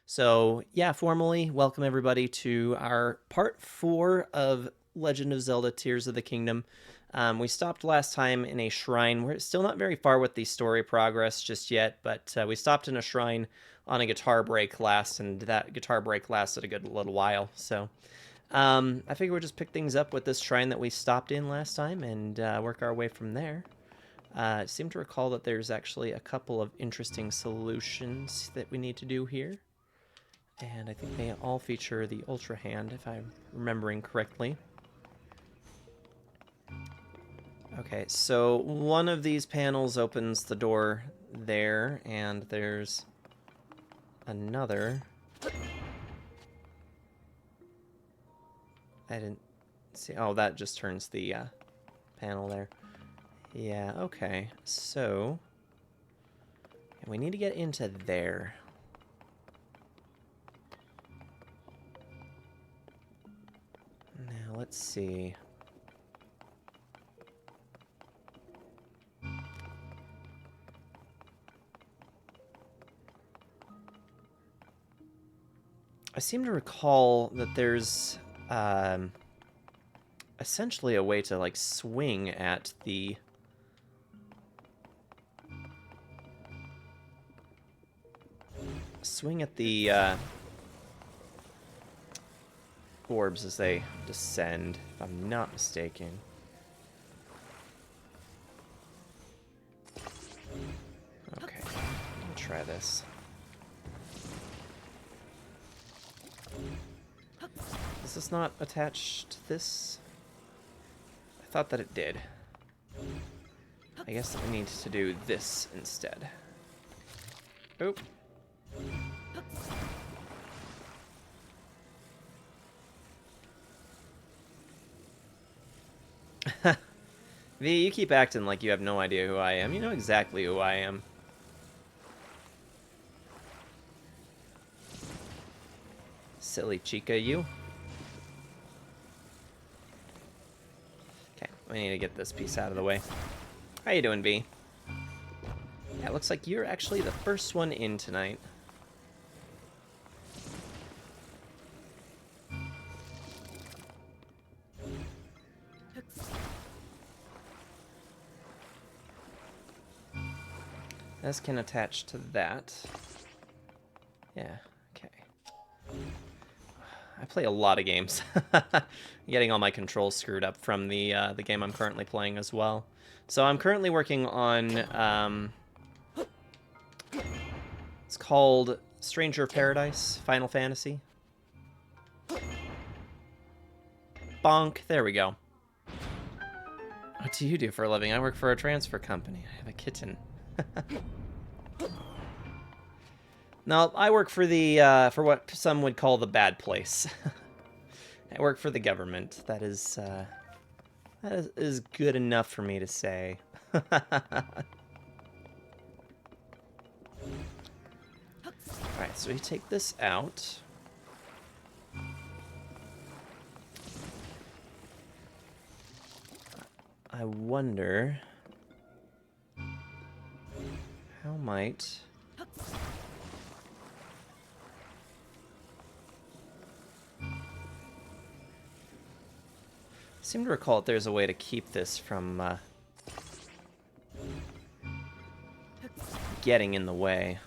So, yeah, formally welcome everybody to our part 4 of Legend of Zelda Tears of the Kingdom. We stopped last time in a shrine. We're still not very far with the story progress just yet, but we stopped in a shrine on a guitar break last, and that guitar break lasted a good little while. So, I figure we'll just pick things up with this shrine that we stopped in last time and work our way from there. I seem to recall that there's actually a couple of interesting solutions that we need to do here. And I think they all feature the Ultra Hand, if I'm remembering correctly. Okay, so one of these panels opens the door there, and there's another. I didn't see. Oh, that just turns the panel there. Yeah, okay. So, we need to get into there. Now, let's see. I seem to recall that there's essentially a way to like swing at the orbs as they descend, if I'm not mistaken. Okay, I'll try this. Is this not attached to this? I thought that it did. I guess we need to do this instead. Oop. V, you keep acting like you have no idea who I am. You know exactly who I am. Silly Chica, you. Okay, we need to get this piece out of the way. How you doing, V? Yeah, it looks like you're actually the first one in tonight. This can attach to that. Yeah, okay. I play a lot of games. Getting all my controls screwed up from the game I'm currently playing as well. So I'm currently working on, it's called Stranger of Paradise, Final Fantasy. Bonk, there we go. What do you do for a living? I work for a transfer company. I have a kitten. No, I work for the, for what some would call the bad place. I work for the government. That is good enough for me to say. Alright, so we take this out. I wonder how might I seem to recall that there's a way to keep this from getting in the way.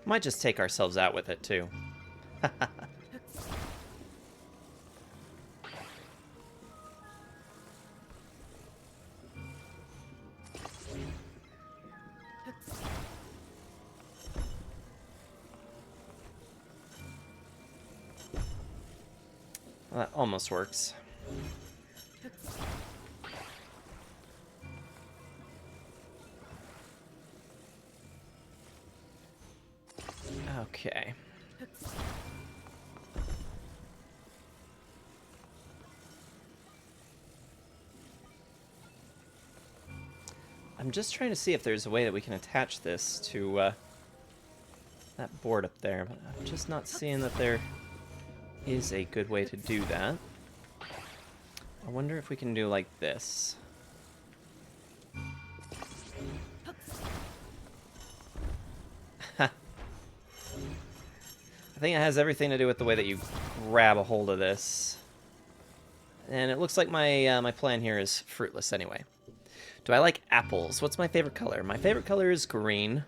Might just take ourselves out with it, too. Well, that almost works. Okay. I'm just trying to see if there's a way that we can attach this to that board up there, but I'm just not seeing that there is a good way to do that. I wonder if we can do like this. I think it has everything to do with the way that you grab a hold of this. And it looks like my my plan here is fruitless anyway. Do I like apples? What's my favorite color? My favorite color is green.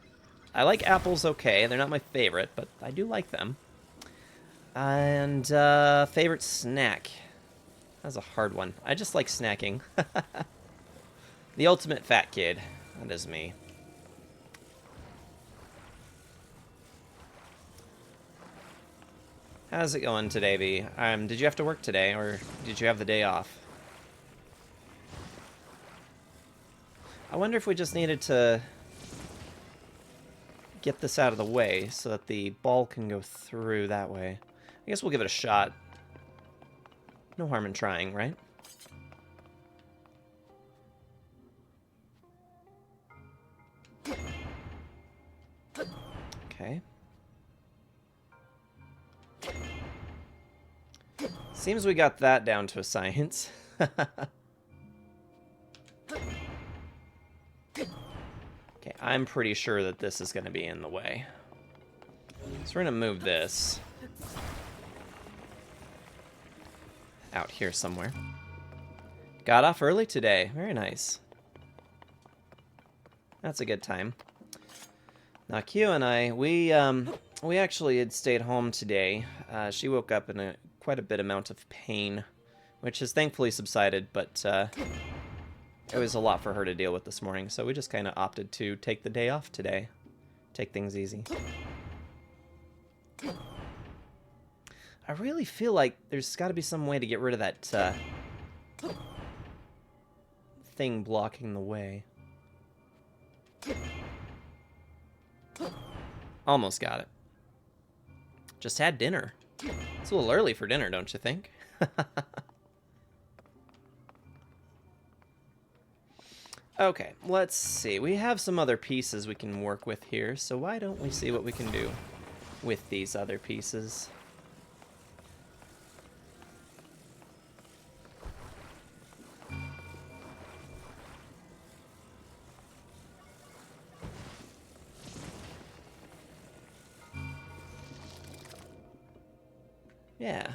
I like apples okay. They're not my favorite, but I do like them. And favorite snack? That's a hard one. I just like snacking. The ultimate fat kid. That is me. How's it going today, B? Did you have to work today, or did you have the day off? I wonder if we just needed to get this out of the way so that the ball can go through that way. I guess we'll give it a shot. No harm in trying, right? Okay. Seems we got that down to a science. Okay, I'm pretty sure that this is going to be in the way. So we're going to move this out here somewhere. Got off early today. Very nice. That's a good time. Now, Q and I, we actually had stayed home today. She woke up in quite a bit amount of pain, which has thankfully subsided, but it was a lot for her to deal with this morning, so we just kind of opted to take the day off today. Take things easy. I really feel like there's got to be some way to get rid of that thing blocking the way. Almost got it. Just had dinner. It's a little early for dinner, don't you think? Okay, let's see. We have some other pieces we can work with here, so why don't we see what we can do with these other pieces? Yeah.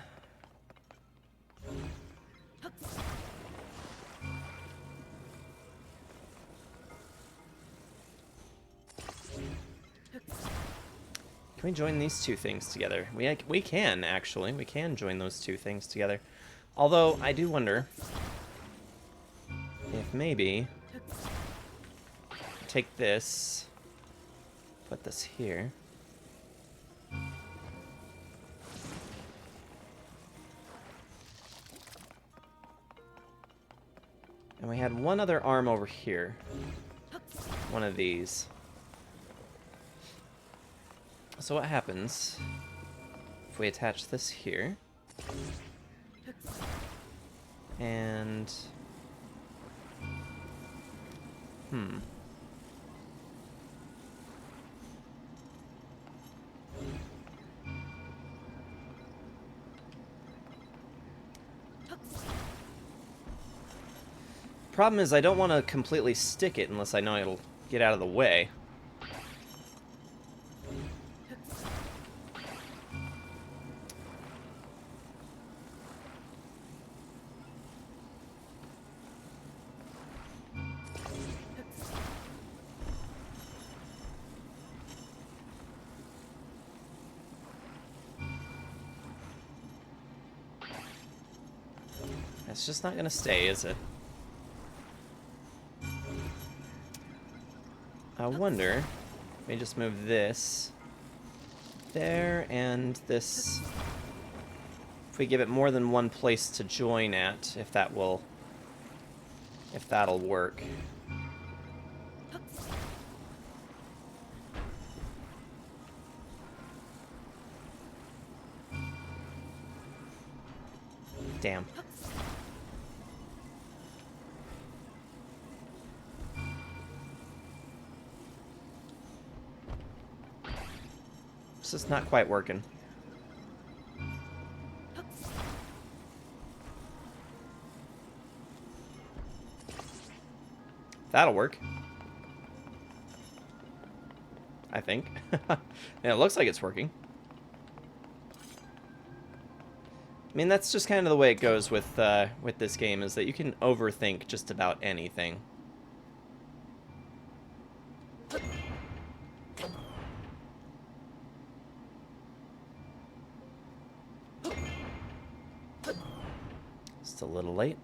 Can we join these two things together? We can, actually. We can join those two things together. Although, I do wonder if maybe take this, put this here. And we had one other arm over here. One of these. So what happens if we attach this here? And... Problem is, I don't want to completely stick it unless I know it'll get out of the way. It's just not going to stay, is it? I wonder, let me just move this there and this, if we give it more than one place to join at, if that'll work. Damn. It's just not quite working. That'll work. I think. Yeah, it looks like it's working. I mean, that's just kind of the way it goes with this game, is that you can overthink just about anything. Just a little late.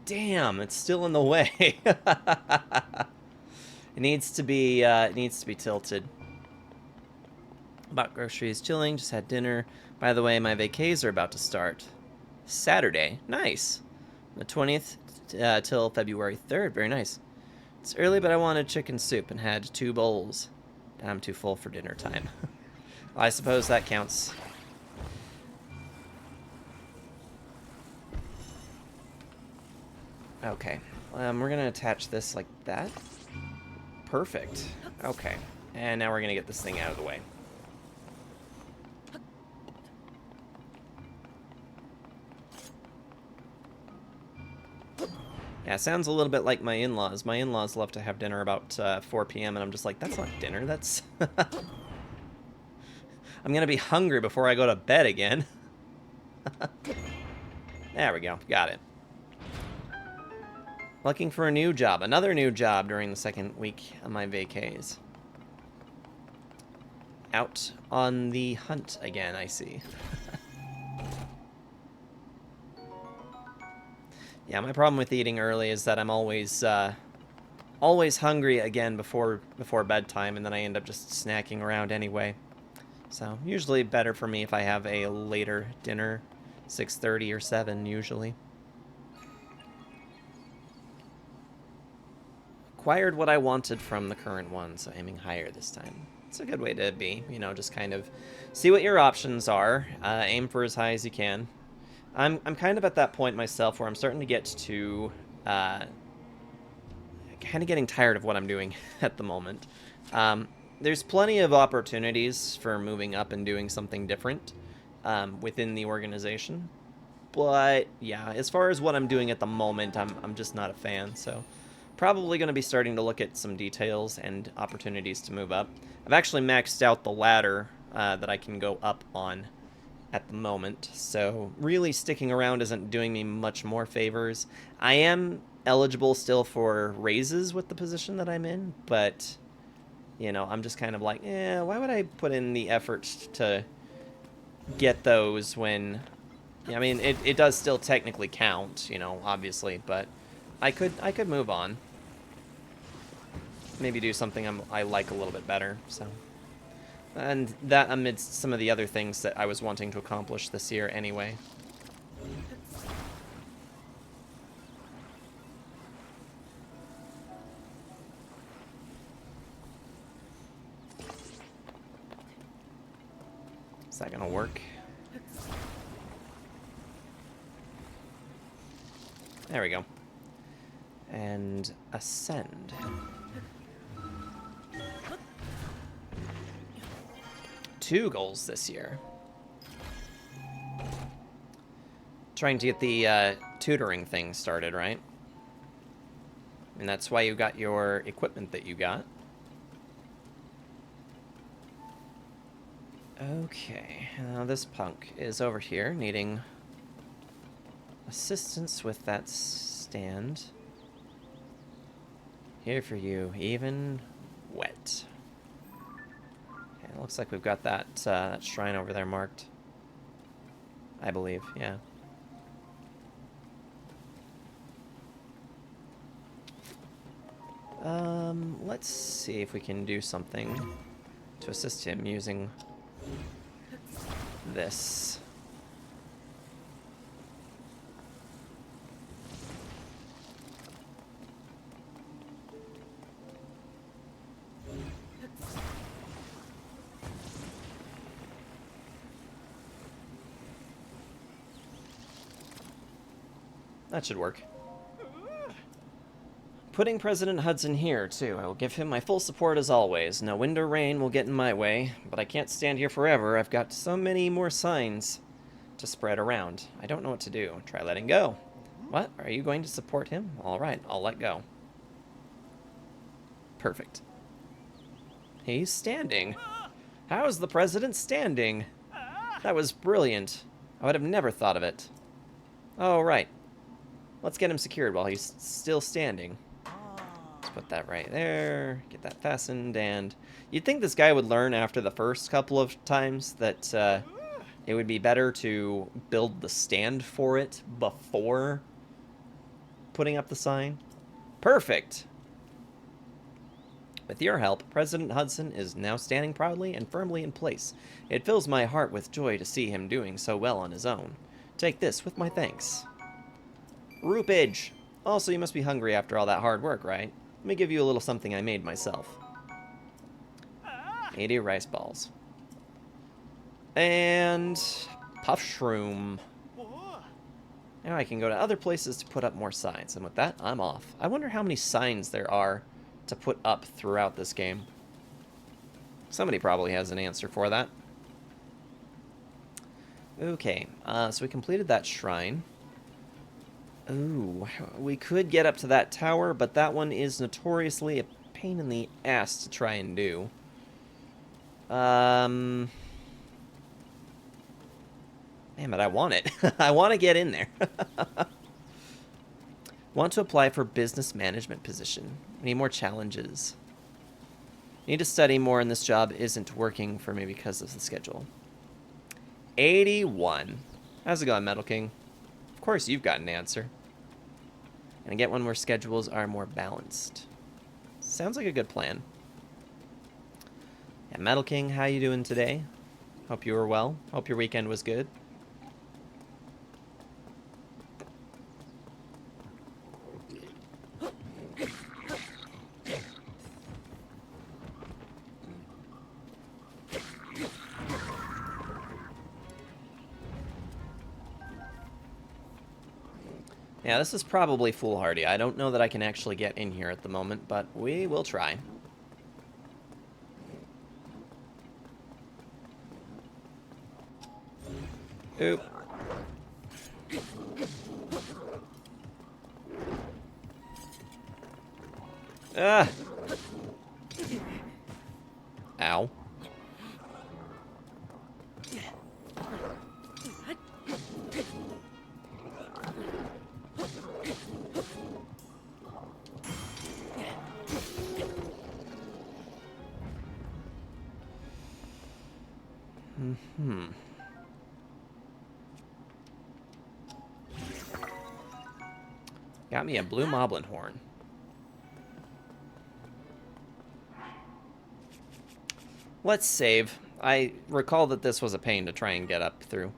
Damn, it's still in the way. It needs to be tilted. Bought groceries, chilling, just had dinner. By the way, my vacays are about to start. Saturday. Nice. The 20th till February 3rd. Very nice. It's early, but I wanted chicken soup and had 2 bowls. I'm too full for dinner time. Well, I suppose that counts. Okay. We're going to attach this like that. Perfect. Okay. And now we're going to get this thing out of the way. Yeah, sounds a little bit like my in-laws. My in-laws love to have dinner about 4 p.m. and I'm just like, that's not dinner, that's... I'm gonna be hungry before I go to bed again. There we go, got it. Looking for a new job, another new job during the second week of my vacays. Out on the hunt again, I see. Yeah, my problem with eating early is that I'm always hungry again before bedtime, and then I end up just snacking around anyway. So usually better for me if I have a later dinner, 6:30 or 7 usually. Acquired what I wanted from the current one, so aiming higher this time. It's a good way to be, you know, just kind of see what your options are, aim for as high as you can. I'm kind of at that point myself where I'm starting to get to kind of getting tired of what I'm doing at the moment. There's plenty of opportunities for moving up and doing something different within the organization. But yeah, as far as what I'm doing at the moment, I'm just not a fan. So probably going to be starting to look at some details and opportunities to move up. I've actually maxed out the ladder that I can go up on at the moment, so really sticking around isn't doing me much more favors. I am eligible still for raises with the position that I'm in, but, you know, I'm just kind of like, why would I put in the effort to get those when, I mean, it does still technically count, you know, obviously, but I could move on. Maybe do something I like a little bit better, so... And that amidst some of the other things that I was wanting to accomplish this year anyway. Is that gonna work? There we go. And ascend. Two goals this year. Trying to get the tutoring thing started, right? And that's why you got your equipment that you got. Okay, now this punk is over here needing assistance with that stand. Here for you, even wet. It looks like we've got that shrine over there marked. I believe, yeah. Let's see if we can do something to assist him using this. That should work. Putting President Hudson here, too. I will give him my full support as always. No wind or rain will get in my way, but I can't stand here forever. I've got so many more signs to spread around. I don't know what to do. Try letting go. What? Are you going to support him? All right, I'll let go. Perfect. He's standing. How is the president standing? That was brilliant. I would have never thought of it. Oh, right. Let's get him secured while he's still standing. Let's put that right there. Get that fastened, and you'd think this guy would learn after the first couple of times that it would be better to build the stand for it before putting up the sign. Perfect! With your help, President Hudson is now standing proudly and firmly in place. It fills my heart with joy to see him doing so well on his own. Take this with my thanks. Roupage! Also, you must be hungry after all that hard work, right? Let me give you a little something I made myself. 80 rice balls. And puff shroom. Now I can go to other places to put up more signs, and with that, I'm off. I wonder how many signs there are to put up throughout this game. Somebody probably has an answer for that. Okay, so we completed that shrine. Ooh, we could get up to that tower, but that one is notoriously a pain in the ass to try and do. Man, but I want it. I want to get in there. Want to apply for business management position. We need more challenges. Need to study more, and this job isn't working for me because of the schedule. 81. How's it going, Metal King? Of course you've got an answer. And I get one where schedules are more balanced. Sounds like a good plan. Yeah, Metal King, how you doing today? Hope you were well. Hope your weekend was good. Yeah, this is probably foolhardy. I don't know that I can actually get in here at the moment, but we will try. Oop. Ah! Ow. Got me a blue moblin horn. Let's save. I recall that this was a pain to try and get up through.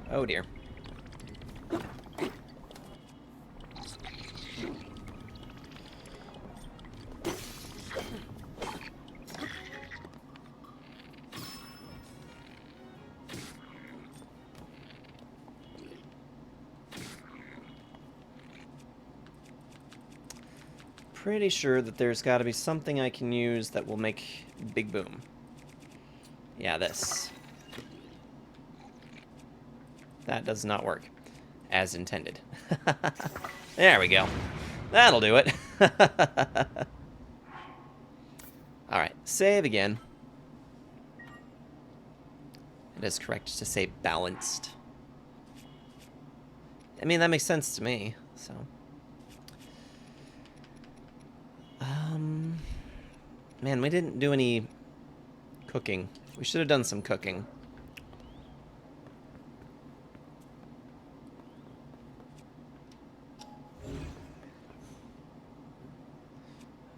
Oh dear. Pretty sure that there's got to be something I can use that will make big boom. Yeah, this. That does not work as intended. There we go. That'll do it. Alright, save again. It is correct to say balanced. I mean, that makes sense to me, so. Man, we didn't do any cooking. We should have done some cooking.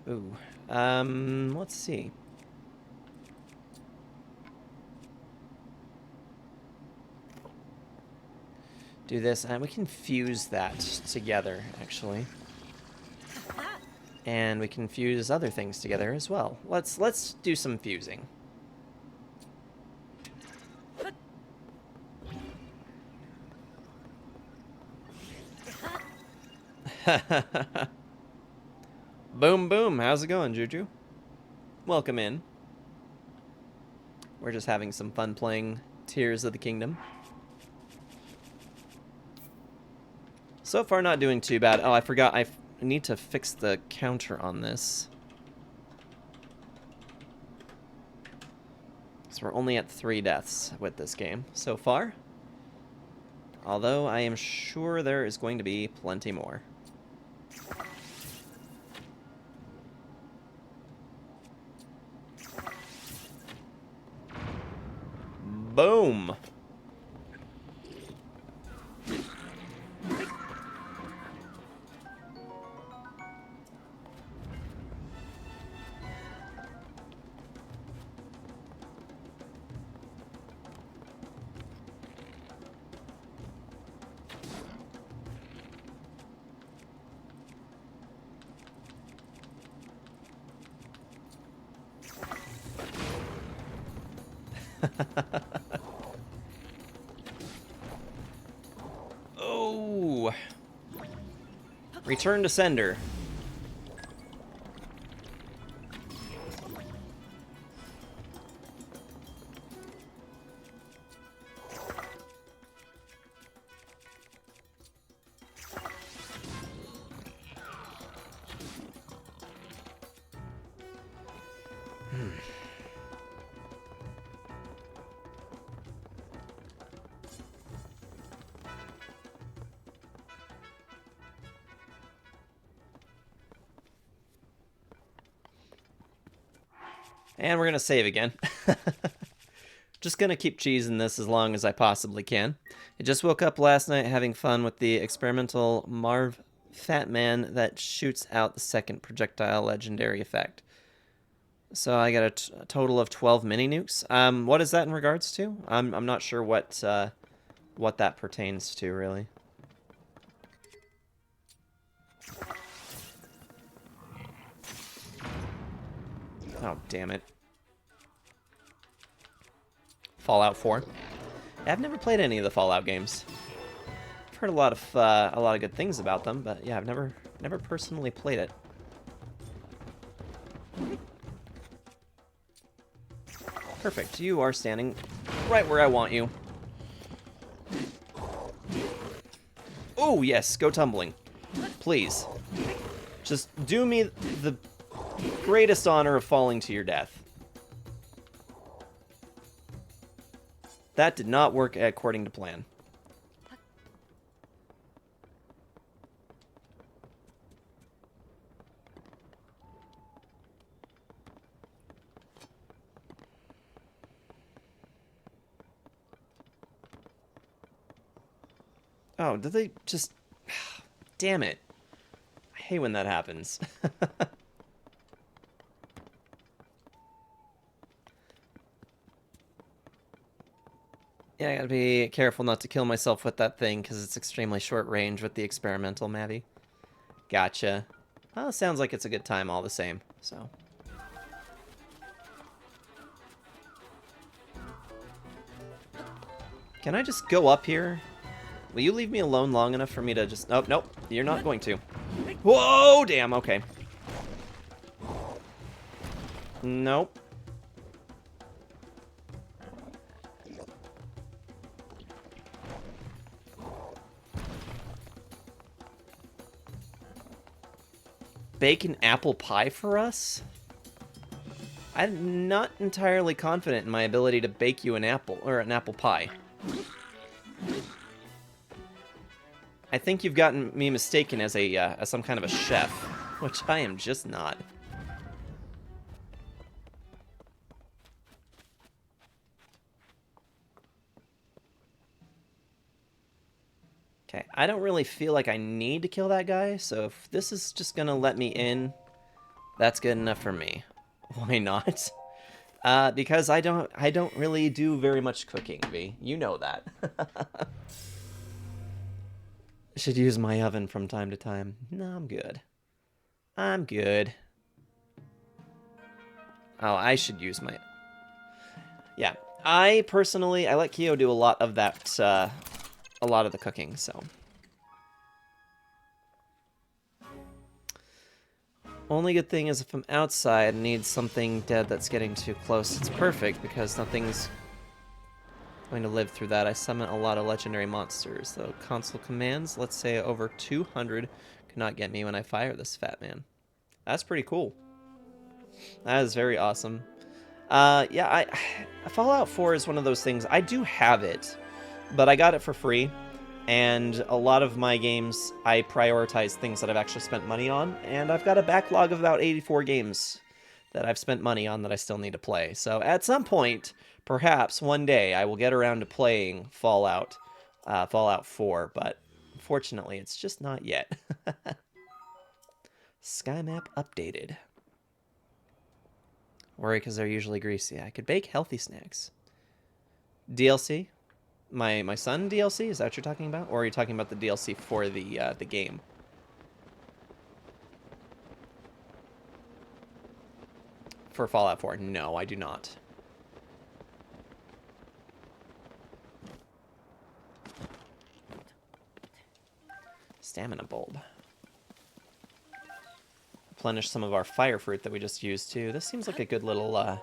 Ooh. Let's see. do this, and we can fuse that together, actually. And we can fuse other things together as well. Let's do some fusing. Boom, boom. How's it going, Juju? Welcome in. We're just having some fun playing Tears of the Kingdom. So far, not doing too bad. Oh, I forgot. I need to fix the counter on this. So we're only at 3 deaths with this game so far. Although I am sure there is going to be plenty more. Boom! Oh! Return to sender. And we're going to save again. Just going to keep cheesing this as long as I possibly can. I just woke up last night having fun with the experimental Marv Fat Man that shoots out the second projectile legendary effect. So I got a total of 12 mini nukes. What is that in regards to? I'm not sure what that pertains to, really. Oh, damn it. Fallout 4. Yeah, I've never played any of the Fallout games. I've heard a lot of good things about them, but yeah, I've never personally played it. Perfect. You are standing right where I want you. Oh, yes, go tumbling. Please. Just do me the greatest honor of falling to your death. That did not work according to plan. Oh, did they just... Damn it. I hate when that happens. Yeah, I gotta be careful not to kill myself with that thing, because it's extremely short range with the experimental Mavi. Gotcha. Well, sounds like it's a good time all the same, so... Can I just go up here? Will you leave me alone long enough for me to just... Oh, nope, you're not going to. Whoa, damn, okay. Nope. Bake an apple pie for us? I'm not entirely confident in my ability to bake you an apple, or an apple pie. I think you've gotten me mistaken as as some kind of a chef, which I am just not. Okay, I don't really feel like I need to kill that guy, so if this is just gonna let me in, that's good enough for me. Why not? Because I don't really do very much cooking, V. You know that. Should use my oven from time to time. No, I'm good. I'm good. Oh, I should use my... Yeah. I personally, I let Kyo do a lot of that, a lot of the cooking, so... Only good thing is if I'm outside and need something dead that's getting too close, it's perfect because nothing's going to live through that. I summon a lot of legendary monsters, though console commands, let's say over 200, cannot get me when I fire this fat man. That's pretty cool. That is very awesome. Yeah, Fallout 4 is one of those things. I do have it, but I got it for free. And a lot of my games, I prioritize things that I've actually spent money on. And I've got a backlog of about 84 games that I've spent money on that I still need to play. So at some point, perhaps one day, I will get around to playing Fallout 4. But unfortunately, it's just not yet. Sky map updated. Worry because they're usually greasy. I could bake healthy snacks. DLC? My son DLC? Is that what you're talking about? Or are you talking about the DLC for the game? For Fallout 4? No, I do not. Stamina bulb. Replenish some of our fire fruit that we just used too. This seems like a good little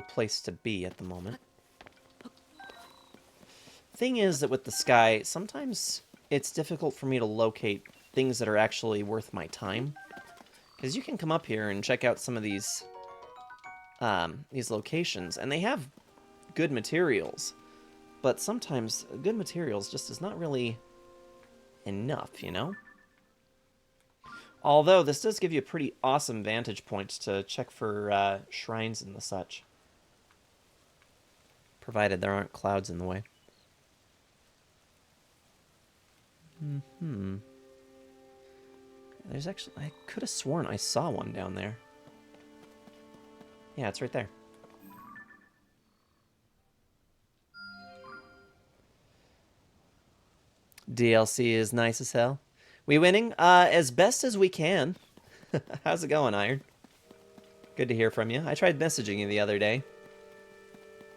place to be at the moment. Thing is that with the sky, sometimes it's difficult for me to locate things that are actually worth my time. Because you can come up here and check out some of these locations, and they have good materials. But sometimes good materials just is not really enough, you know? Although, this does give you a pretty awesome vantage point to check for shrines and the such. Provided there aren't clouds in the way. There's actually... I could have sworn I saw one down there. Yeah, it's right there. DLC is nice as hell. We winning? As best as we can. How's it going, Iron? Good to hear from you. I tried messaging you the other day.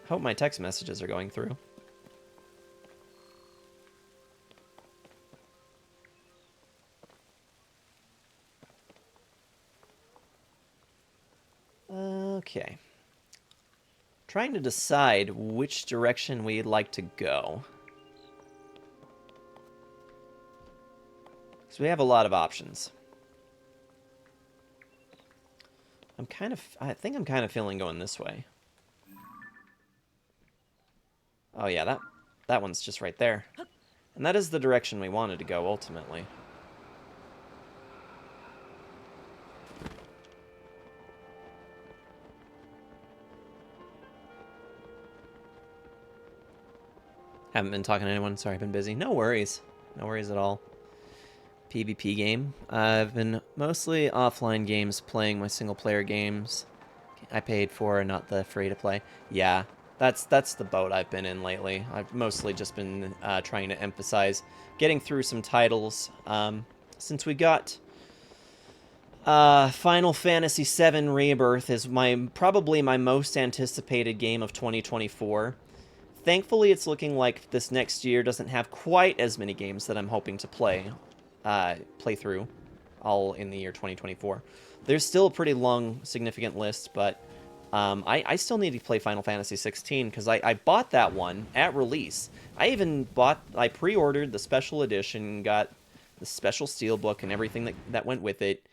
Hope my text messages are going through. Okay. Trying to decide which direction we'd like to go. So we have a lot of options. I think I'm kind of feeling going this way. Oh yeah, that one's just right there. And that is the direction we wanted to go ultimately. Haven't been talking to anyone. Sorry, I've been busy. No worries. No worries at all. PvP game. I've been mostly offline games playing my single-player games. I paid for, not the free-to-play. Yeah, that's the boat I've been in lately. I've mostly just been trying to emphasize getting through some titles. Since we got Final Fantasy VII Rebirth is probably my most anticipated game of 2024. Thankfully, it's looking like this next year doesn't have quite as many games that I'm hoping to play through, all in the year 2024. There's still a pretty long, significant list, but I still need to play Final Fantasy 16 because I bought that one at release. I pre-ordered the special edition, got the special steelbook and everything that went with it,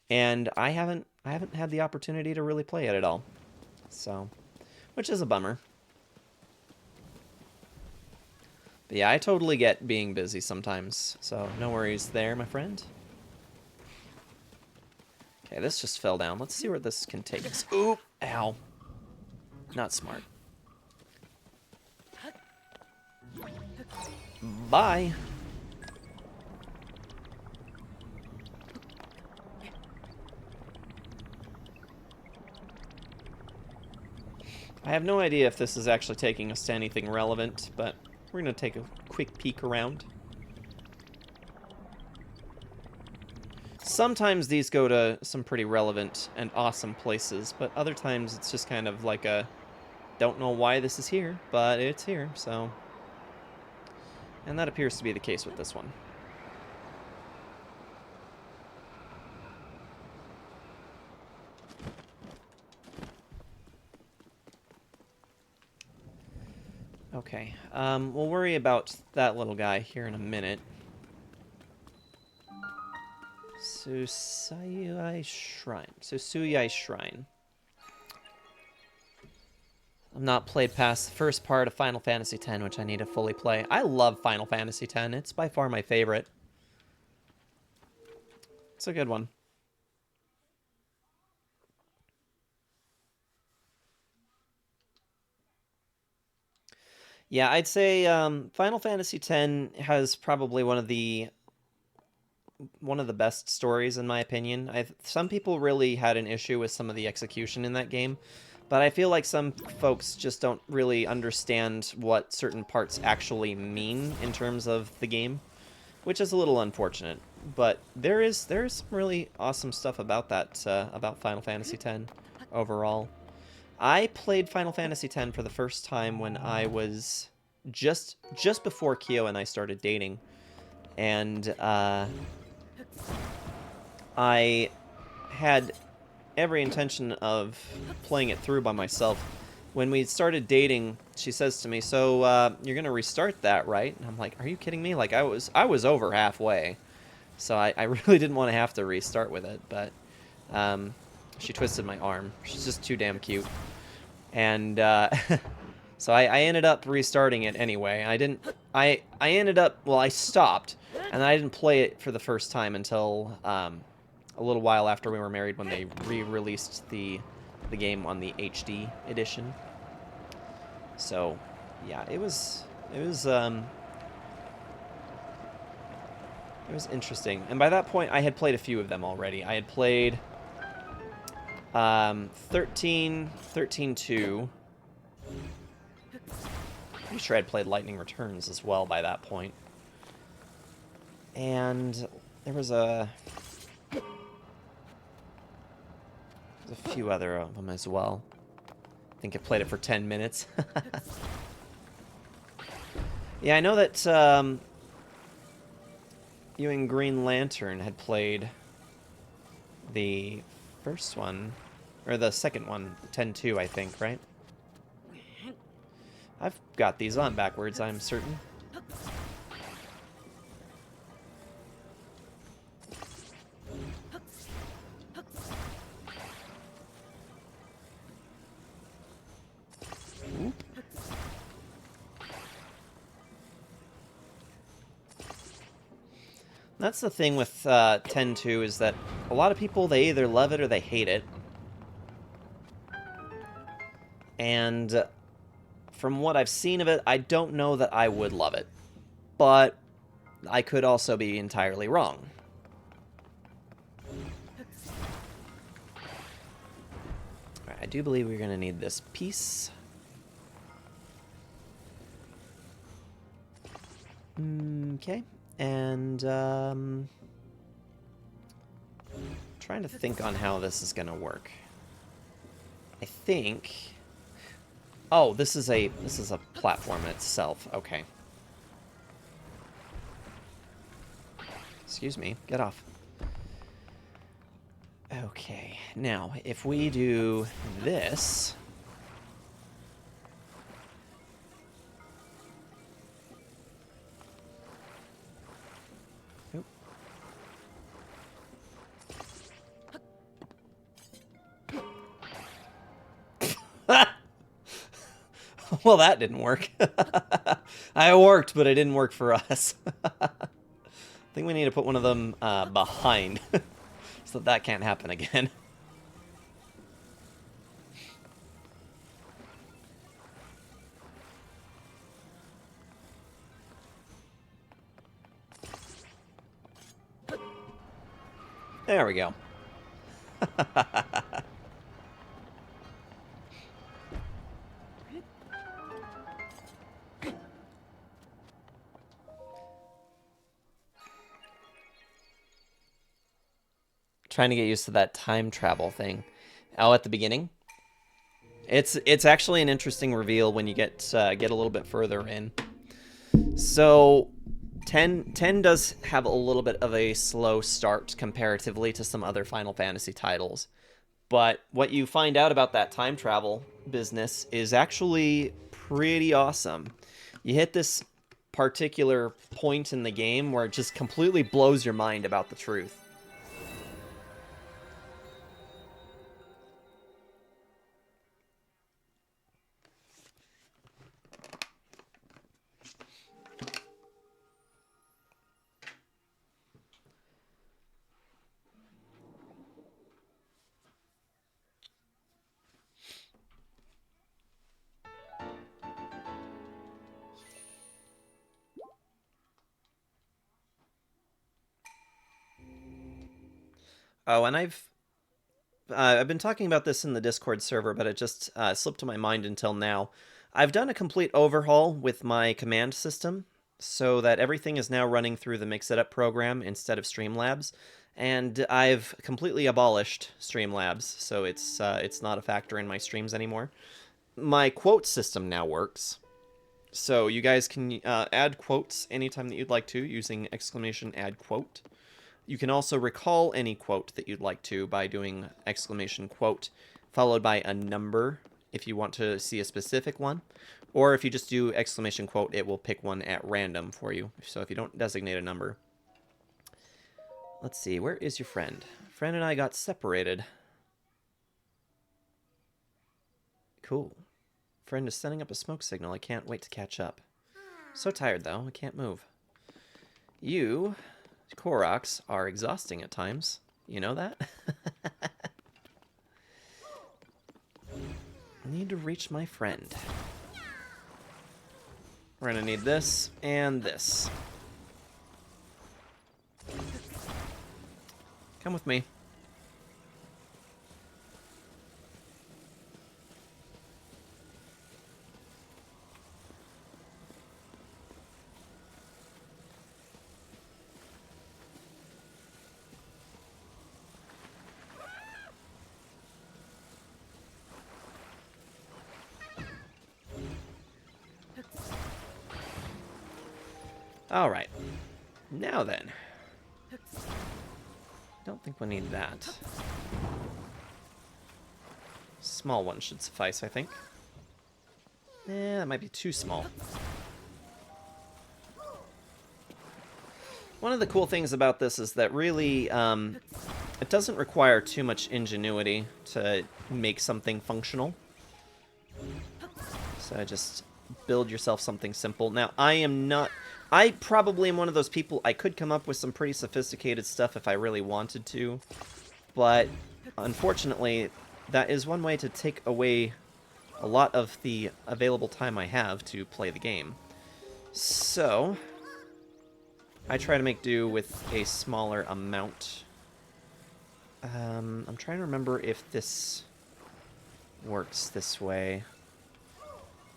and I haven't had the opportunity to really play it at all. So, which is a bummer. But yeah, I totally get being busy sometimes, so no worries there, my friend. Okay, this just fell down. Let's see where this can take us. Oop! Ow. Not smart. Bye! I have no idea if this is actually taking us to anything relevant, but we're going to take a quick peek around. Sometimes these go to some pretty relevant and awesome places, but other times it's just kind of like a, don't know why this is here, but it's here, so. And that appears to be the case with this one. Okay, we'll worry about that little guy here in a minute. Susuyai Shrine. Susuyai Shrine. I've not played past the first part of Final Fantasy X, which I need to fully play. I love Final Fantasy X. It's by far my favorite. It's a good one. Yeah, I'd say Final Fantasy X has probably one of the best stories in my opinion. Some people really had an issue with some of the execution in that game, but I feel like some folks just don't really understand what certain parts actually mean in terms of the game, which is a little unfortunate. But there is some really awesome stuff about that about Final Fantasy X overall. I played Final Fantasy X for the first time when I was just before Kyo and I started dating, and I had every intention of playing it through by myself. When we started dating, she says to me, "So you're gonna restart that, right?" And I'm like, "Are you kidding me?" Like I was over halfway, so I really didn't want to have to restart with it. But she twisted my arm. She's just too damn cute. And so I ended up restarting it anyway. I ended up, well, I stopped, and I didn't play it for the first time until a little while after we were married when they re-released the game on the HD edition. So yeah, it was interesting. And by that point, I had played a few of them already. I had played 13-2. Pretty sure I'd played Lightning Returns as well by that point. And there was a few other of them as well. I think I played it for 10 minutes. Yeah, I know that you and Green Lantern had played the first one, or the second one, 10-2, I think, right? I've got these on backwards, I'm certain. Oop. That's the thing with 10-2 is that a lot of people, they either love it or they hate it. And from what I've seen of it, I don't know that I would love it. But I could also be entirely wrong. Alright, I do believe we're going to need this piece. Okay. And, trying to think on how this is going to work. I think... Oh, this is a platform itself. Okay. Excuse me. Get off. Okay. Now, if we do this... Oop. Well, that didn't work. I worked, but it didn't work for us. I think we need to put one of them behind so that can't happen again. There we go. Trying to get used to that time travel thing. Oh, at the beginning? It's actually an interesting reveal when you get a little bit further in. So 10 does have a little bit of a slow start comparatively to some other Final Fantasy titles. But what you find out about that time travel business is actually pretty awesome. You hit this particular point in the game where it just completely blows your mind about the truth. Oh, and I've been talking about this in the Discord server, but it just slipped to my mind until now. I've done a complete overhaul with my command system so that everything is now running through the Mix It Up program instead of Streamlabs, and I've completely abolished Streamlabs, so it's not a factor in my streams anymore. My quote system now works, so you guys can add quotes anytime that you'd like to using !add quote. You can also recall any quote that you'd like to by doing !quote followed by a number if you want to see a specific one. Or if you just do !quote, it will pick one at random for you. So if you don't designate a number. Let's see, where is your friend? Friend and I got separated. Cool. Friend is setting up a smoke signal. I can't wait to catch up. So tired though, I can't move. You... Koroks are exhausting at times. You know that? I need to reach my friend. We're gonna need this and this. Come with me. Alright. Now then. Don't think we need that. Small one should suffice, I think. That might be too small. One of the cool things about this is that really, it doesn't require too much ingenuity to make something functional. So just build yourself something simple. Now, I probably am one of those people, I could come up with some pretty sophisticated stuff if I really wanted to, but unfortunately, that is one way to take away a lot of the available time I have to play the game. So, I try to make do with a smaller amount. I'm trying to remember if this works this way.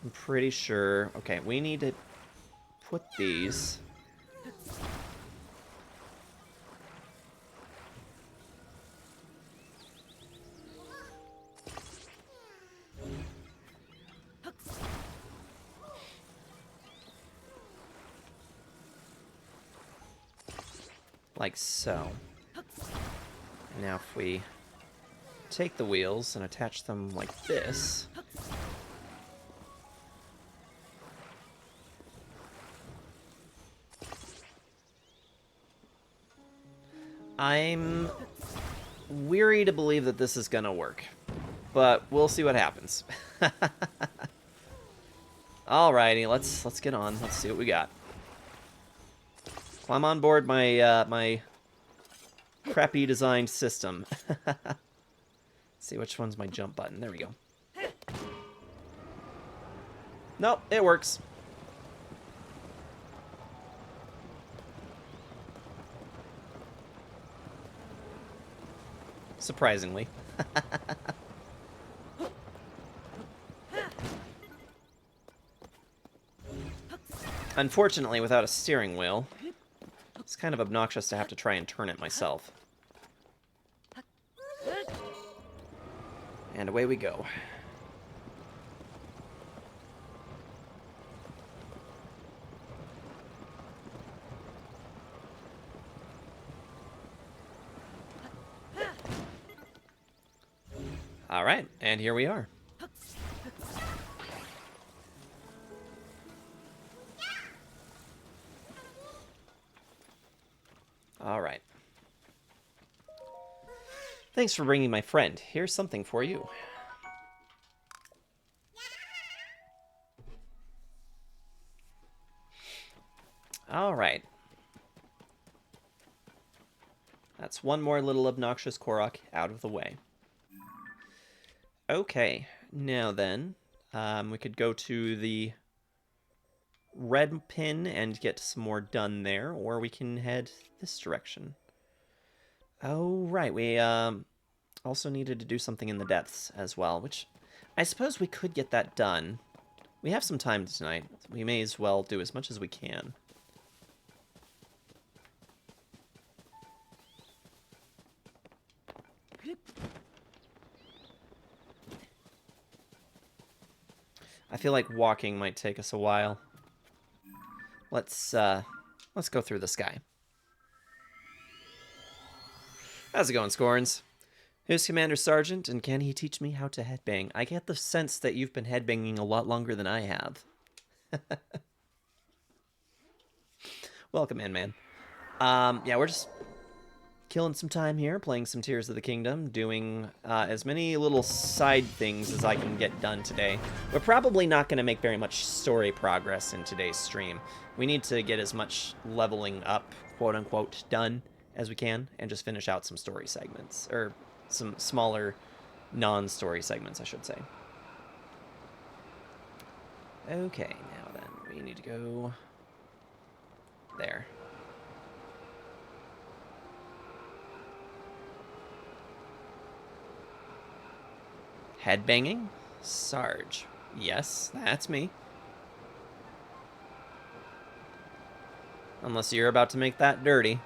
I'm pretty sure. Okay, we need to put these. Like so. Now if we take the wheels and attach them like this. I'm weary to believe that this is gonna work, but we'll see what happens. Alrighty, let's get on. Let's see what we got. Well, I'm on board my my crappy designed system. Let's see which one's my jump button. There we go. Nope, it works. Surprisingly. Unfortunately, without a steering wheel, it's kind of obnoxious to have to try and turn it myself. And away we go. All right, and here we are. All right. Thanks for bringing my friend. Here's something for you. All right. That's one more little obnoxious Korok out of the way. Okay, now then, we could go to the red pin and get some more done there, or we can head this direction. Oh, right, we also needed to do something in the depths as well, which I suppose we could get that done. We have some time tonight. We may as well do as much as we can. I feel like walking might take us a while. Let's go through the sky. How's it going, Scorns? Who's Commander Sergeant, and can he teach me how to headbang? I get the sense that you've been headbanging a lot longer than I have. Welcome in, man. Yeah, we're just killing some time here, playing some Tears of the Kingdom, doing as many little side things as I can get done today. We're probably not going to make very much story progress in today's stream. We need to get as much leveling up, quote-unquote, done as we can, and just finish out some story segments, or some smaller non-story segments, I should say. Okay, now then, we need to go there. Headbanging? Sarge. Yes, that's me. Unless you're about to make that dirty.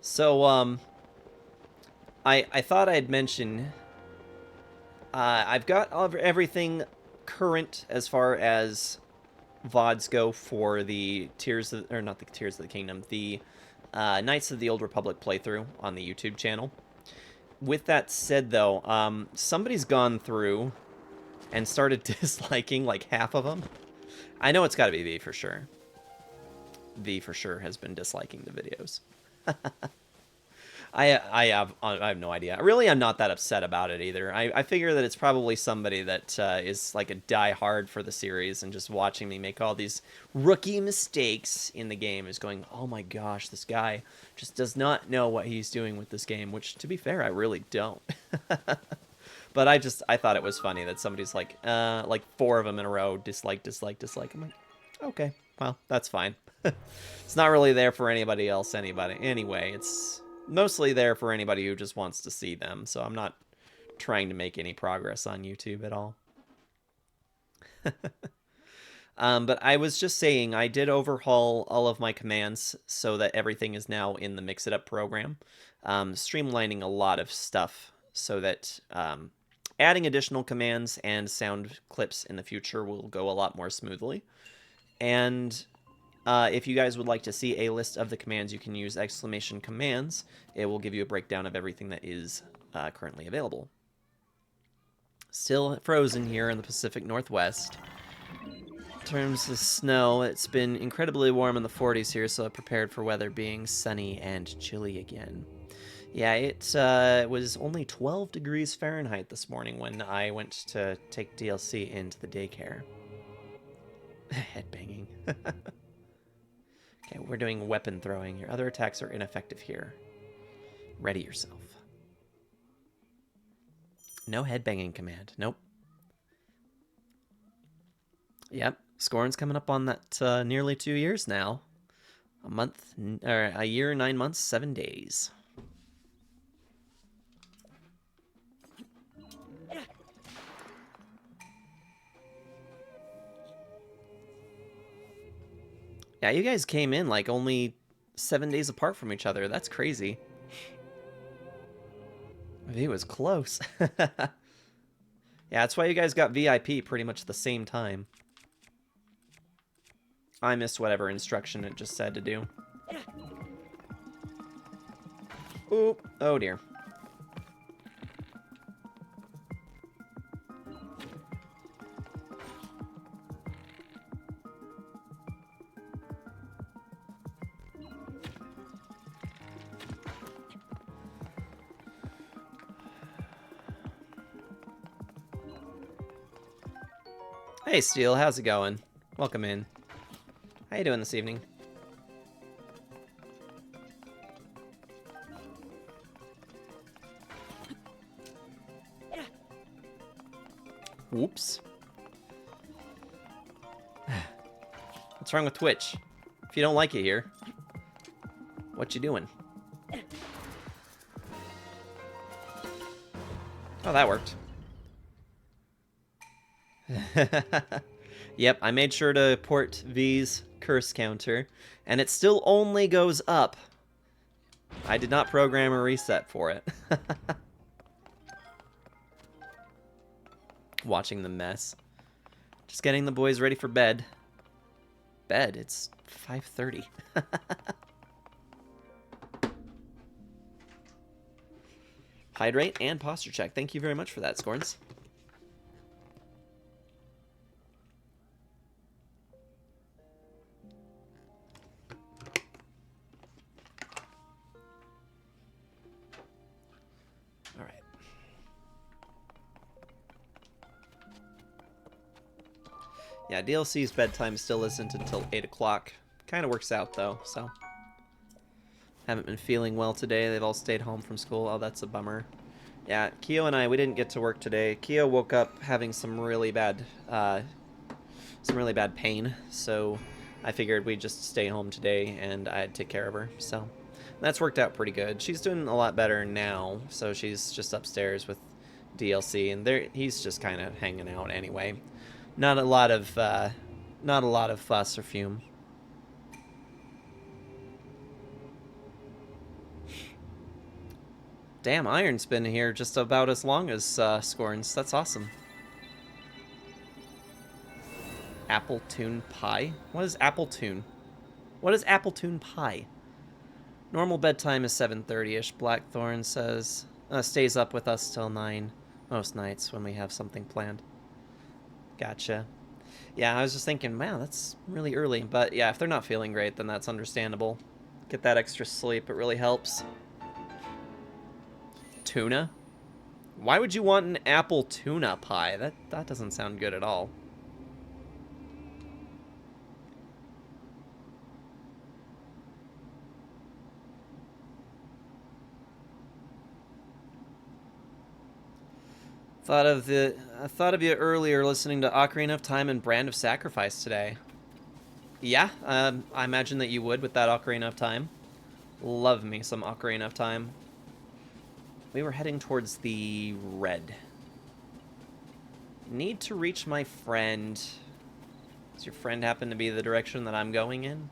So, I thought I'd mention, I've got everything current as far as VODs go for the Tears of, or not the Tears of the Kingdom, the Knights of the Old Republic playthrough on the YouTube channel. With that said, though, somebody's gone through and started disliking like half of them. I know it's got to be V for sure. V for sure has been disliking the videos. I have no idea. Really, I'm not that upset about it either. I figure that it's probably somebody that is like a die-hard for the series and just watching me make all these rookie mistakes in the game is going, oh my gosh, this guy just does not know what he's doing with this game, which, to be fair, I really don't. But I thought it was funny that somebody's like 4 of them in a row, dislike, dislike, dislike. I'm like, okay, well, that's fine. It's not really there for anybody else anyway. It's mostly there for anybody who just wants to see them, so I'm not trying to make any progress on YouTube at all. But I was just saying, I did overhaul all of my commands so that everything is now in the Mix It Up program, streamlining a lot of stuff so that adding additional commands and sound clips in the future will go a lot more smoothly. And if you guys would like to see a list of the commands you can use, !commands, it will give you a breakdown of everything that is currently available. Still frozen here in the Pacific Northwest. In terms of snow, it's been incredibly warm in the 40s here, so I'm prepared for weather being sunny and chilly again. Yeah, it was only 12 degrees Fahrenheit this morning when I went to take DLC into the daycare. Headbanging. Okay, we're doing weapon throwing. Your other attacks are ineffective here. Ready yourself. No headbanging command. Nope. Yep, Scorn's coming up on that nearly 2 years now. A year, 9 months, 7 days. Yeah, you guys came in like only 7 days apart from each other. That's crazy. V was close. Yeah, that's why you guys got VIP pretty much the same time. I missed whatever instruction it just said to do. Oop. Oh dear. Hey, Steel, how's it going? Welcome in. How you doing this evening? Whoops. What's wrong with Twitch? If you don't like it here, what you doing? Oh, that worked. Yep, I made sure to port V's curse counter, and it still only goes up. I did not program a reset for it. Watching the mess. Just getting the boys ready for bed. Bed? It's 5:30. Hydrate and posture check. Thank you very much for that, Scorns. All right. Yeah, DLC's bedtime still isn't until 8 o'clock. Kind of works out, though, so. Haven't been feeling well today. They've all stayed home from school. Oh, that's a bummer. Yeah, Keo and I, we didn't get to work today. Keo woke up having some really bad pain, so I figured we'd just stay home today and I'd take care of her. So that's worked out pretty good. She's doing a lot better now, so she's just upstairs with DLC, and he's just kind of hanging out anyway. Not a lot of fuss or fume. Damn, Iron's been here just about as long as Scorns. That's awesome. Apple Tune Pie? What is Apple Tune? What is Apple Tune Pie? Normal bedtime is 7:30-ish. Blackthorn says, stays up with us till 9 most nights when we have something planned. Gotcha. Yeah, I was just thinking, man, that's really early. But yeah, if they're not feeling great, then that's understandable. Get that extra sleep. It really helps. Tuna? Why would you want an apple tuna pie? That doesn't sound good at all. I thought of you earlier listening to Ocarina of Time and Brand of Sacrifice today. Yeah, I imagine that you would with that Ocarina of Time. Love me some Ocarina of Time. We were heading towards the red. Need to reach my friend. Does your friend happen to be the direction that I'm going in?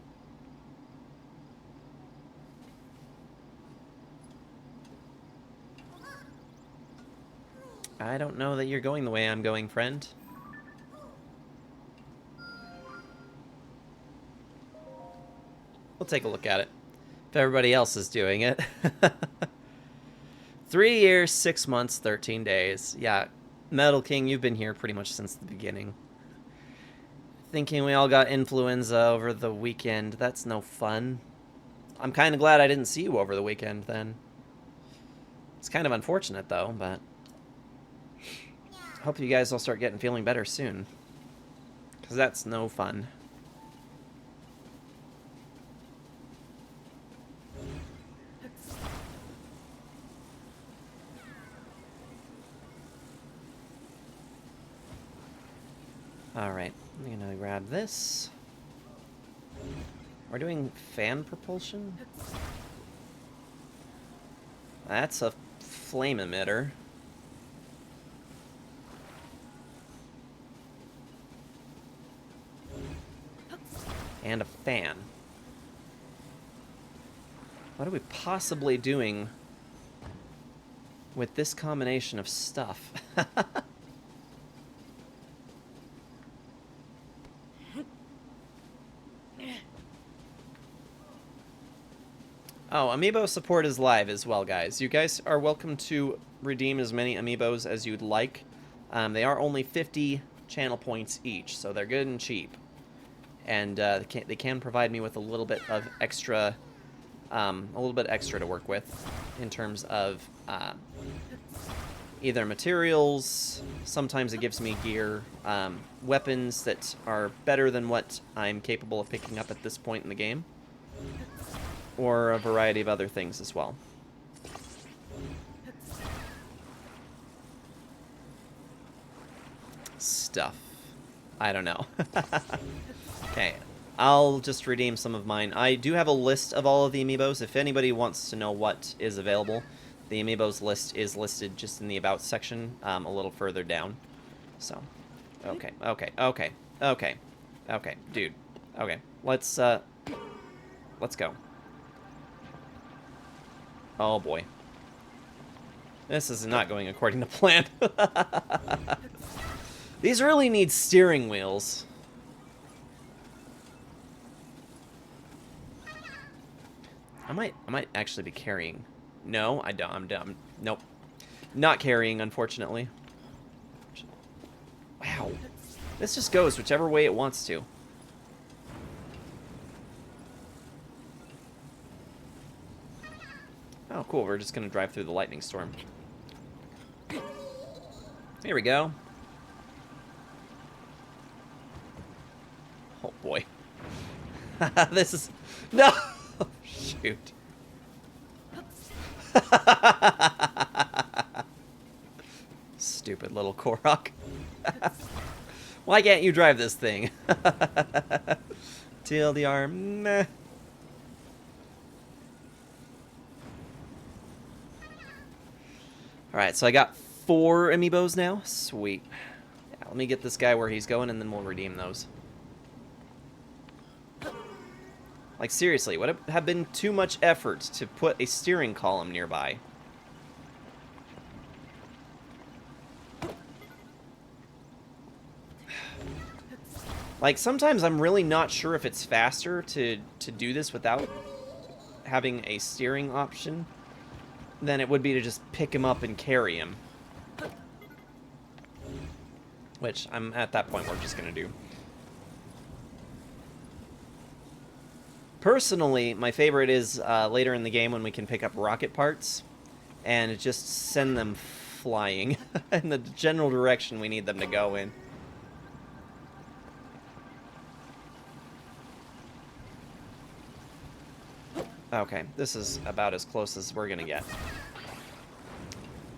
I don't know that you're going the way I'm going, friend. We'll take a look at it. If everybody else is doing it. 3 years, 6 months, 13 days. Yeah, Metal King, you've been here pretty much since the beginning. Thinking we all got influenza over the weekend. That's no fun. I'm kind of glad I didn't see you over the weekend, then. It's kind of unfortunate, though, but... hope you guys all start feeling better soon. Because that's no fun. Alright, I'm gonna grab this. We're doing fan propulsion? That's a flame emitter. And a fan. What are we possibly doing with this combination of stuff? Oh, Amiibo support is live as well, guys. You guys are welcome to redeem as many Amiibos as you'd like. They are only 50 channel points each, so they're good and cheap. And they can provide me with a little bit of extra, to work with in terms of either materials. Sometimes it gives me gear, weapons that are better than what I'm capable of picking up at this point in the game, or a variety of other things as well. Stuff. I don't know. Okay, I'll just redeem some of mine. I do have a list of all of the Amiibos. If anybody wants to know what is available, the Amiibos list is listed just in the About section, a little further down. So, okay, dude. Okay, let's go. Oh boy. This is not going according to plan. These really need steering wheels. I might actually be carrying. No, I don't. I'm dumb. Nope. Not carrying, unfortunately. Wow. This just goes whichever way it wants to. Oh, cool. We're just going to drive through the lightning storm. Here we go. Oh, boy. This is... No! Shoot. Stupid little Korok. Why can't you drive this thing? TLDR, meh. Alright, so I got 4 Amiibos now. Sweet. Yeah, let me get this guy where he's going, and then we'll redeem those. Like, seriously, would it have been too much effort to put a steering column nearby? Like, sometimes I'm really not sure if it's faster to do this without having a steering option than it would be to just pick him up and carry him. Which, I'm at that point, we're just going to do. Personally, my favorite is later in the game when we can pick up rocket parts and just send them flying in the general direction we need them to go in. Okay, this is about as close as we're gonna get.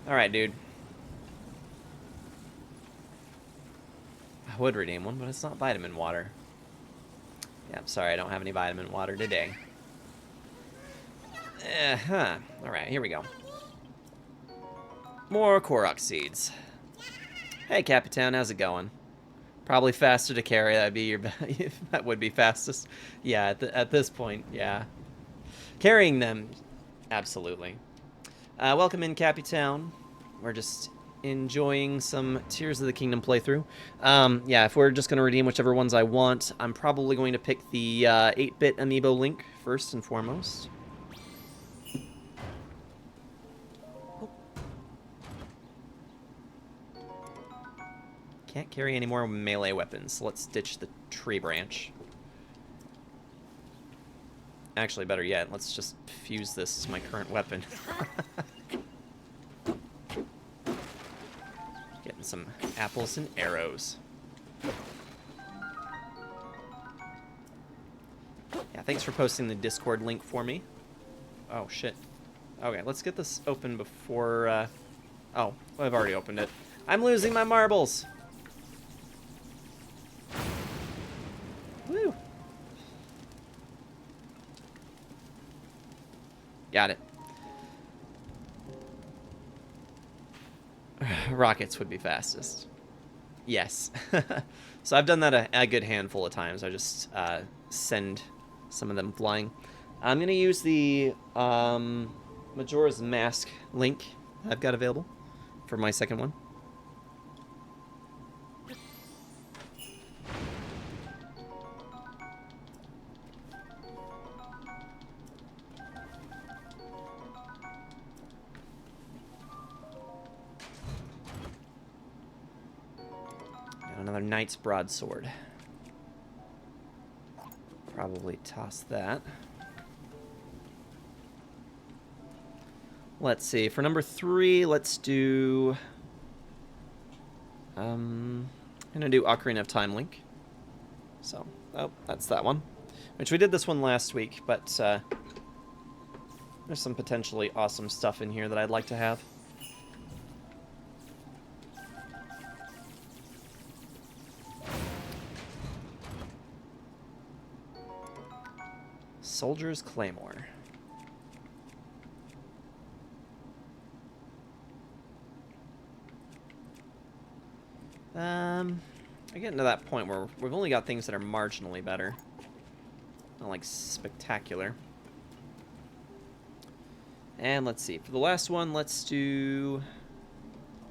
Alright, dude. I would redeem one, but it's not vitamin water. Yeah, I'm sorry, I don't have any vitamin water today. Alright, here we go. More Korok seeds. Hey, Capitan, how's it going? Probably faster to carry. That'd be your... that would be fastest. Yeah, at this point, yeah. Carrying them, absolutely. Welcome in, Capitan. We're just enjoying some Tears of the Kingdom playthrough. Yeah, if we're just going to redeem whichever ones I want, I'm probably going to pick the 8-bit Amiibo Link first and foremost. Can't carry any more melee weapons, so let's ditch the tree branch. Actually, better yet, let's just fuse this to my current weapon. Getting some apples and arrows. Yeah, thanks for posting the Discord link for me. Oh, shit. Okay, let's get this open before... Oh, I've already opened it. I'm losing my marbles! Woo! Got it. Rockets would be fastest. Yes. So I've done that a good handful of times. I just send some of them flying. I'm going to use the Majora's Mask link I've got available for my second one. And another Knight's Broadsword. Probably toss that. Let's see. For number 3, let's do... I'm going to do Ocarina of Time Link. So, oh, that's that one. Which we did this one last week, but there's some potentially awesome stuff in here that I'd like to have. Soldier's Claymore. I get into that point where we've only got things that are marginally better. Not like spectacular. And let's see. For the last one, let's do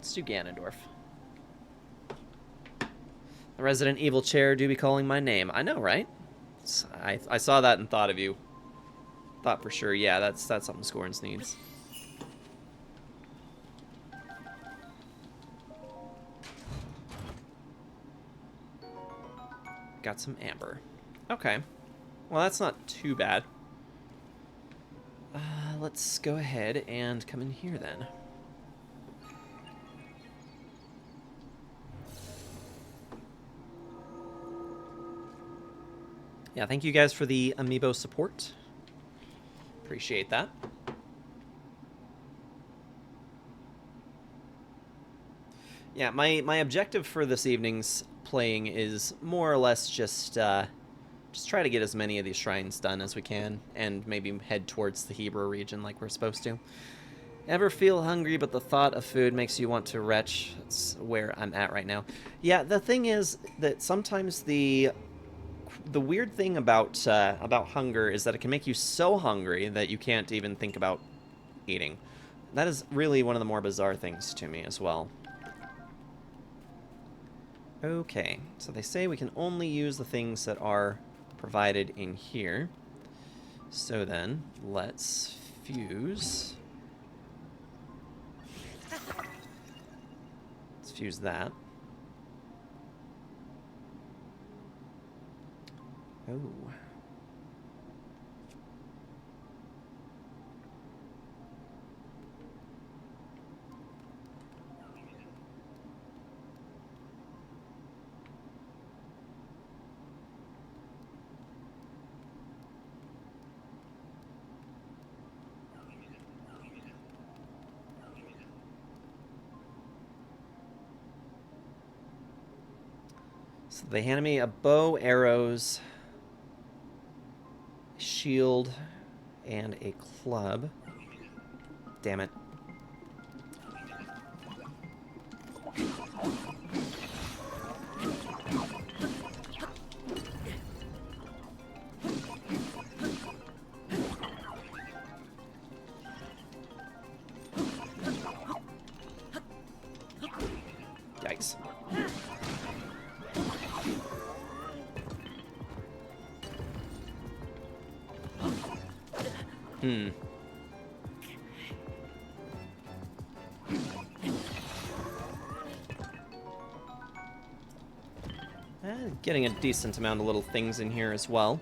Ganondorf. The Resident Evil chair do be calling my name. I know, right? I saw that and thought of you. Thought for sure, yeah, that's something Scorns needs. Got some amber. Okay. Well, that's not too bad. Let's go ahead and come in here then. Yeah, thank you guys for the amiibo support. Appreciate that. Yeah, my objective for this evening's playing is more or less just try to get as many of these shrines done as we can, and maybe head towards the Hebrew region like we're supposed to. Ever feel hungry, but the thought of food makes you want to retch? That's where I'm at right now. Yeah, the thing is that sometimes the weird thing about hunger is that it can make you so hungry that you can't even think about eating. That is really one of the more bizarre things to me as well. Okay, so they say we can only use the things that are provided in here. So then, let's fuse. Let's fuse that. Oh. So they handed me a bow, arrows, shield, and a club. Damn it. Yikes. Getting a decent amount of little things in here as well.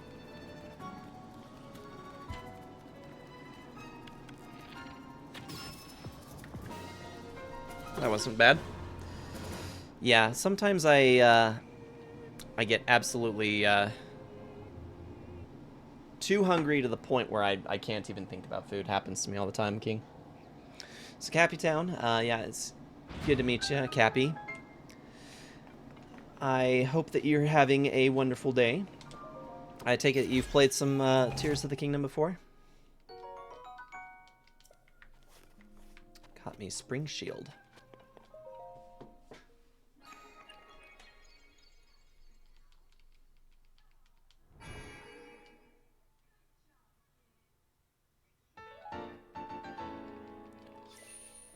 That wasn't bad. Yeah, sometimes I get absolutely too hungry to the point where I can't even think about food. Happens to me all the time, King. So Cappy Town, yeah, it's good to meet you, Cappy. I hope that you're having a wonderful day. I take it you've played some Tears of the Kingdom before? Got me Spring Shield.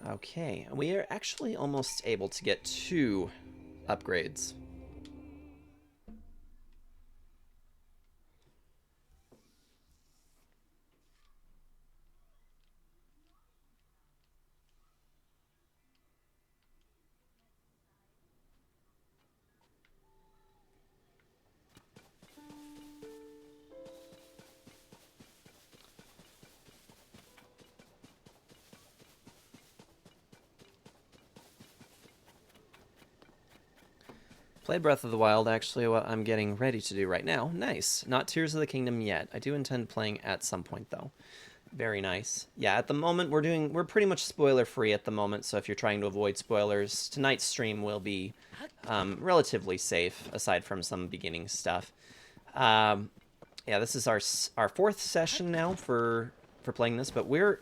Okay, we are actually almost able to get 2 upgrades. Played Breath of the Wild, actually what I'm getting ready to do right now. Nice. Not Tears of the Kingdom yet. I do intend playing at some point, though. Very nice. Yeah, at the moment we're pretty much spoiler free at the moment, so if you're trying to avoid spoilers, tonight's stream will be relatively safe, aside from some beginning stuff. Yeah, this is our 4th session now for playing this, but we're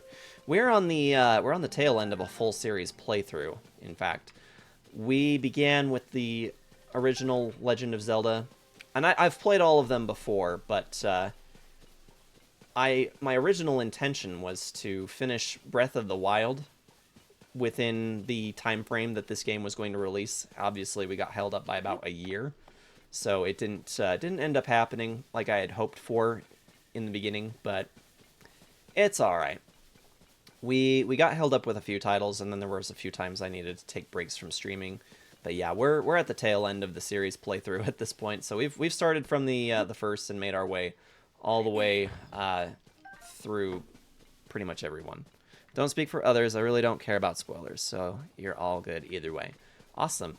on the tail end of a full series playthrough. In fact, we began with the original Legend of Zelda, and I've played all of them before, but my original intention was to finish Breath of the Wild within the time frame that this game was going to release. Obviously, we got held up by about a year, so it didn't end up happening like I had hoped for in the beginning, but it's all right. We got held up with a few titles, and then there was a few times I needed to take breaks from streaming. But yeah, we're at the tail end of the series playthrough at this point. So we've started from the first and made our way all the way through pretty much everyone. Don't speak for others. I really don't care about spoilers, so you're all good either way. Awesome.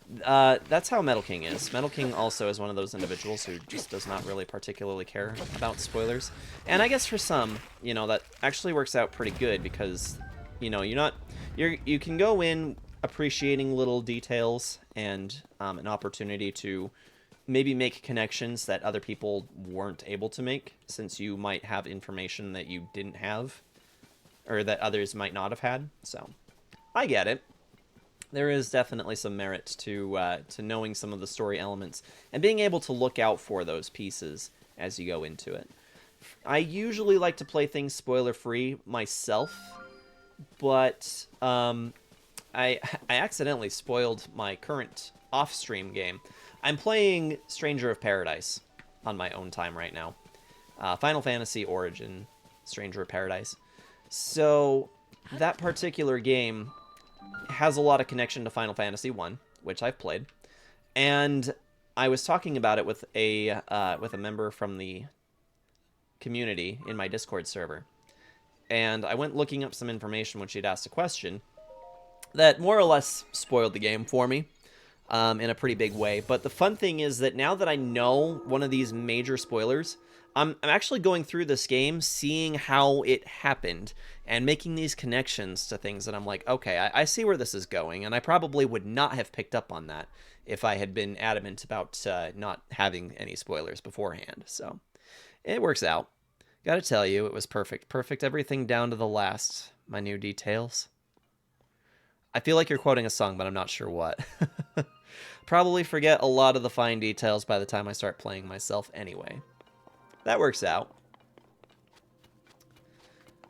That's how Metal King is. Metal King also is one of those individuals who just does not really particularly care about spoilers. And I guess for some, that actually works out pretty good because, you can go in appreciating little details and an opportunity to maybe make connections that other people weren't able to make, since you might have information that you didn't have or that others might not have had. So I get it. There is definitely some merit to knowing some of the story elements and being able to look out for those pieces as you go into it. I usually like to play things spoiler free myself, but I accidentally spoiled my current off-stream game. I'm playing Stranger of Paradise on my own time right now. Final Fantasy Origin, Stranger of Paradise. So that particular game has a lot of connection to Final Fantasy 1, which I've played. And I was talking about it with a member from the community in my Discord server. And I went looking up some information when she'd asked a question that more or less spoiled the game for me in a pretty big way. But the fun thing is that now that I know one of these major spoilers, I'm actually going through this game, seeing how it happened, and making these connections to things that I'm like, okay, I see where this is going, and I probably would not have picked up on that if I had been adamant about not having any spoilers beforehand. So it works out. Gotta tell you, it was perfect. Perfect everything down to the last minute details. I feel like you're quoting a song, but I'm not sure what. Probably forget a lot of the fine details by the time I start playing myself anyway. That works out.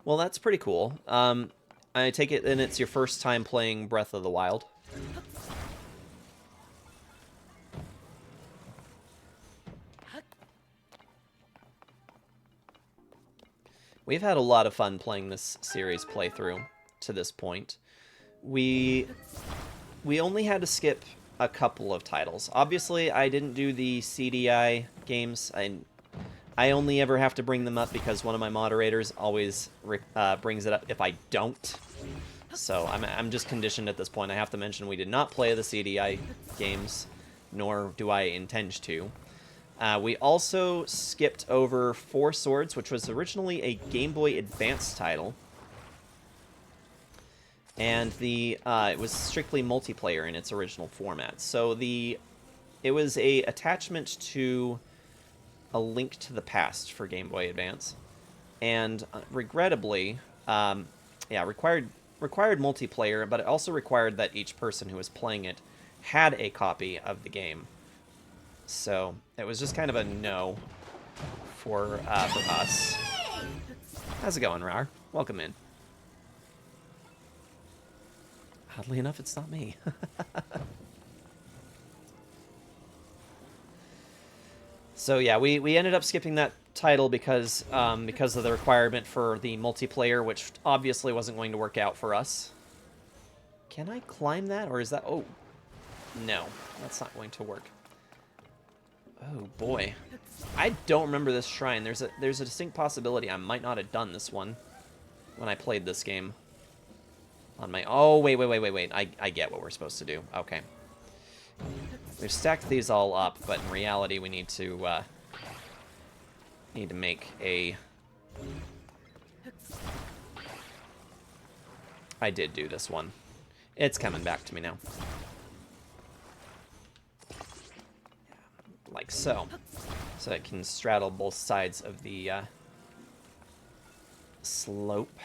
Well, that's pretty cool. I take it then it's your first time playing Breath of the Wild. We've had a lot of fun playing this series playthrough to this point. We only had to skip a couple of titles. Obviously, I didn't do the CDI games. I only ever have to bring them up because one of my moderators always brings it up if I don't. So I'm just conditioned at this point. I have to mention we did not play the CDI games, nor do I intend to. We also skipped over Four Swords, which was originally a Game Boy Advance title. And it was strictly multiplayer in its original format. So it was a attachment to A Link to the Past for Game Boy Advance, and regrettably, required multiplayer, but it also required that each person who was playing it had a copy of the game. So it was just kind of a no for us. How's it going, Rar? Welcome in. Oddly enough, it's not me. So yeah, we ended up skipping that title because of the requirement for the multiplayer, which obviously wasn't going to work out for us. Can I climb that, or is that... Oh, no, that's not going to work. Oh boy, I don't remember this shrine. There's a distinct possibility I might not have done this one when I played this game on my... Oh wait. I get what we're supposed to do. Okay, we've stacked these all up, but in reality, we need to make a... I did do this one. It's coming back to me now. Like so. So it can straddle both sides of the slope.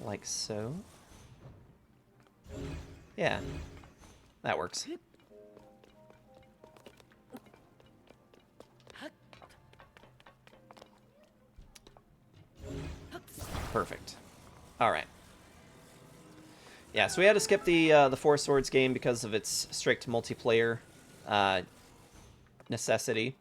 Like so. Yeah. That works. Perfect. All right. Yeah, so we had to skip the Four Swords game because of its strict multiplayer necessity.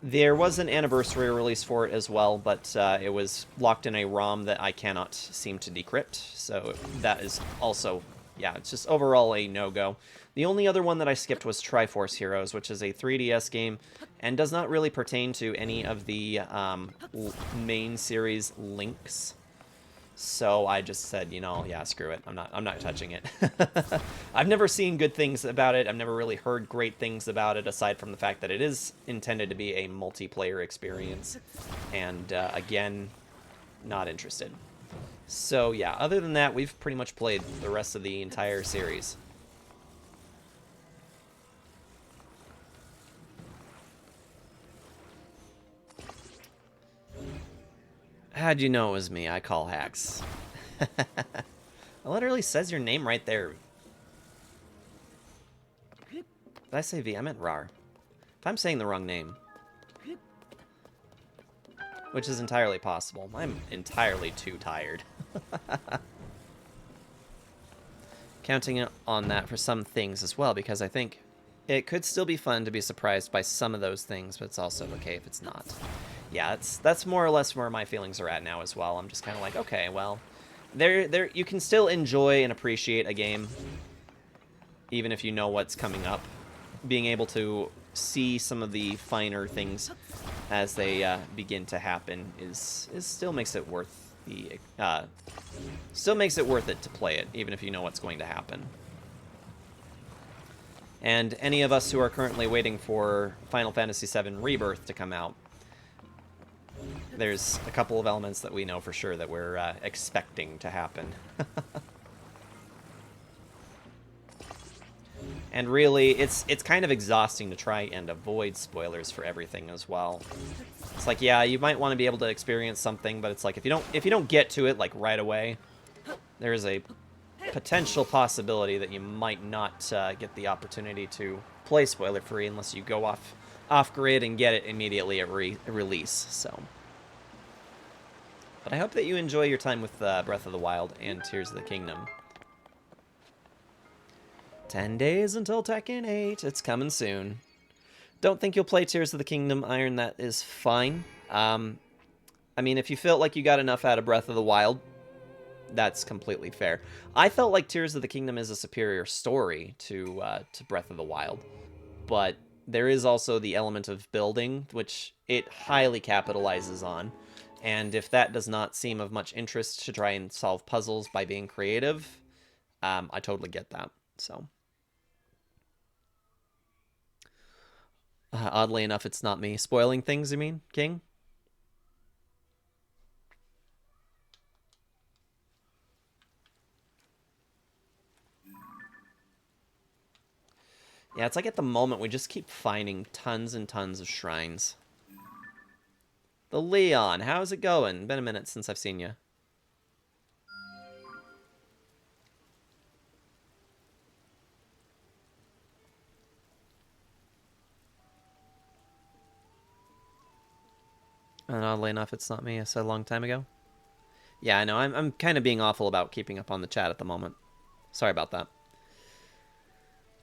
There was an anniversary release for it as well, but it was locked in a ROM that I cannot seem to decrypt, so that is also, yeah, it's just overall a no-go. The only other one that I skipped was Triforce Heroes, which is a 3DS game, and does not really pertain to any of the main series links. So I just said, you know, yeah, screw it. I'm not touching it. I've never seen good things about it. I've never really heard great things about it, aside from the fact that it is intended to be a multiplayer experience. And again, not interested. So yeah, other than that, we've pretty much played the rest of the entire series. How'd you know it was me? I call hacks. It literally says your name right there. Did I say V? I meant Rar. If I'm saying the wrong name, which is entirely possible, I'm entirely too tired. Counting on that for some things as well, because I think it could still be fun to be surprised by some of those things, but it's also okay if it's not. Yeah, that's more or less where my feelings are at now as well. I'm just kind of like, okay, well, you can still enjoy and appreciate a game, even if you know what's coming up. Being able to see some of the finer things as they begin to happen is still makes it worth the still makes it worth it to play it, even if you know what's going to happen. And any of us who are currently waiting for Final Fantasy VII Rebirth to come out, there's a couple of elements that we know for sure that we're expecting to happen. And really, it's kind of exhausting to try and avoid spoilers for everything as well. It's like, yeah, you might want to be able to experience something, but it's like if you don't get to it like right away, there's a potential possibility that you might not get the opportunity to play spoiler-free unless you go off grid and get it immediately at release. So, but I hope that you enjoy your time with Breath of the Wild and Tears of the Kingdom. 10 days until Tekken 8. It's coming soon. Don't think you'll play Tears of the Kingdom, Iron. That is fine. I mean, if you felt like you got enough out of Breath of the Wild, that's completely fair. I felt like Tears of the Kingdom is a superior story to Breath of the Wild, but there is also the element of building, which it highly capitalizes on. And if that does not seem of much interest to try and solve puzzles by being creative, I totally get that. So, oddly enough, it's not me. Spoiling things, you mean, King? Yeah, it's like at the moment we just keep finding tons and tons of shrines. The Leon, how's it going? Been a minute since I've seen you. And oddly enough, it's not me. I said a long time ago. Yeah, I know. I'm kind of being awful about keeping up on the chat at the moment. Sorry about that.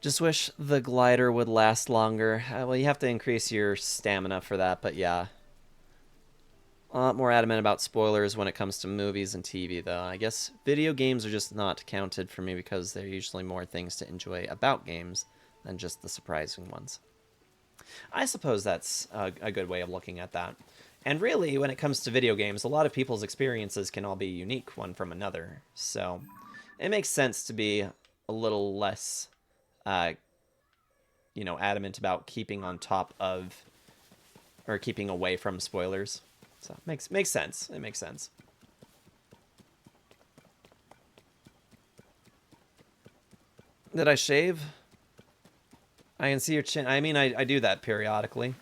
Just wish the glider would last longer. Well, you have to increase your stamina for that, but yeah. A lot more adamant about spoilers when it comes to movies and TV, though. I guess video games are just not counted for me because there are usually more things to enjoy about games than just the surprising ones. I suppose that's a good way of looking at that. And really, when it comes to video games, a lot of people's experiences can all be unique one from another. So it makes sense to be a little less, uh, adamant about keeping on top of or keeping away from spoilers. So makes sense. It makes sense. Did I shave? I can see your chin. I mean, I do that periodically.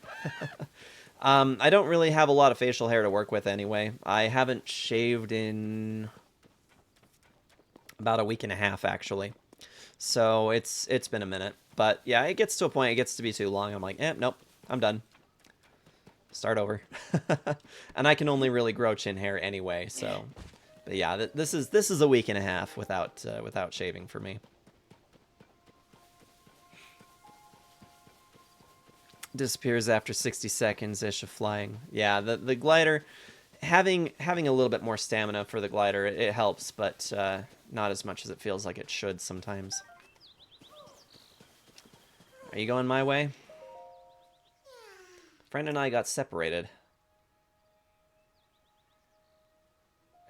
I don't really have a lot of facial hair to work with anyway. I haven't shaved in about a week and a half, actually. So it's been a minute. But yeah, it gets to a point, it gets to be too long. I'm like, nope, I'm done. Start over. And I can only really grow chin hair anyway, so... But yeah, this is a week and a half without shaving for me. Disappears after 60 seconds-ish of flying. Yeah, the glider, having a little bit more stamina for the glider, it helps, but not as much as it feels like it should sometimes. Are you going my way? Friend and I got separated.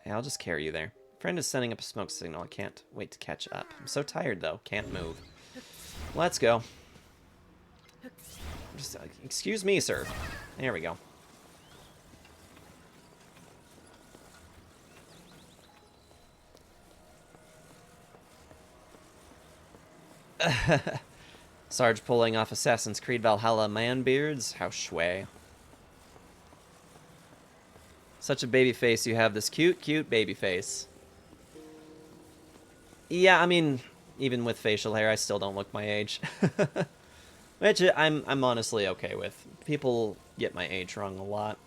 Hey, I'll just carry you there. Friend is sending up a smoke signal. I can't wait to catch up. I'm so tired, though. Can't move. Let's go. Just, excuse me, sir. There we go. Sarge pulling off Assassin's Creed Valhalla man beards. How shway. Such a baby face you have, this cute baby face. Yeah, I mean, even with facial hair, I still don't look my age. Which I'm honestly okay with. People get my age wrong a lot.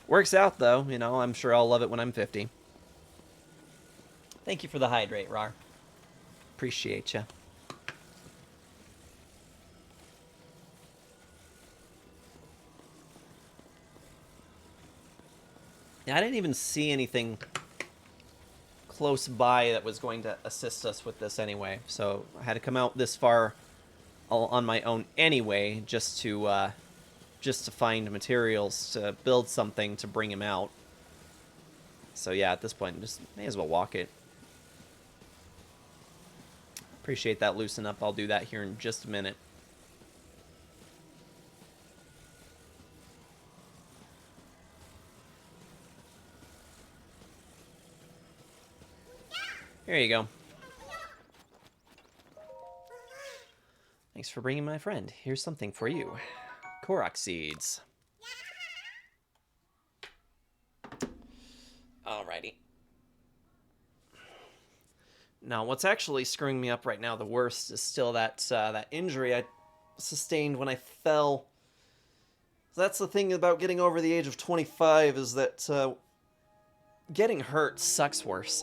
Works out, though. You know, I'm sure I'll love it when I'm 50. Thank you for the hydrate, Rar. Appreciate ya. Yeah, I didn't even see anything close by that was going to assist us with this anyway. So I had to come out this far on my own anyway, just to find materials to build something to bring him out. So yeah, at this point, just may as well walk it. Appreciate that loosen up. I'll do that here in just a minute. Here you go. Thanks for bringing my friend. Here's something for you. Korok seeds. Alrighty. Now, what's actually screwing me up right now the worst is still that injury I sustained when I fell. That's the thing about getting over the age of 25 is that getting hurt sucks worse.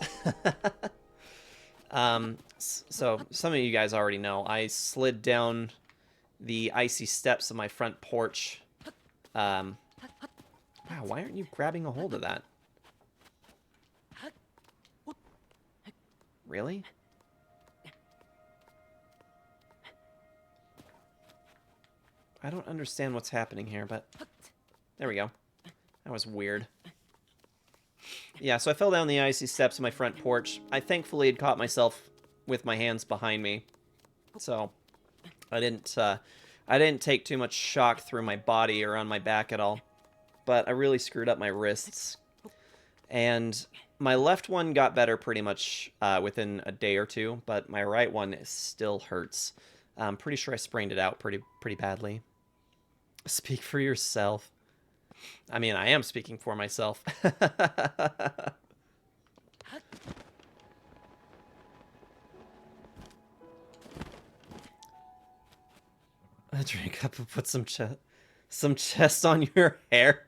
So some of you guys already know I slid down the icy steps of my front porch. Wow, why aren't you grabbing a hold of that? Really? I don't understand what's happening here, but there we go. That was weird. Yeah, so I fell down the icy steps of my front porch. I thankfully had caught myself with my hands behind me, so I didn't take too much shock through my body or on my back at all. But I really screwed up my wrists, and my left one got better pretty much within a day or two, but my right one still hurts. I'm pretty sure I sprained it out pretty badly. Speak for yourself. I mean, I am speaking for myself. A drink up and put some chest on your hair.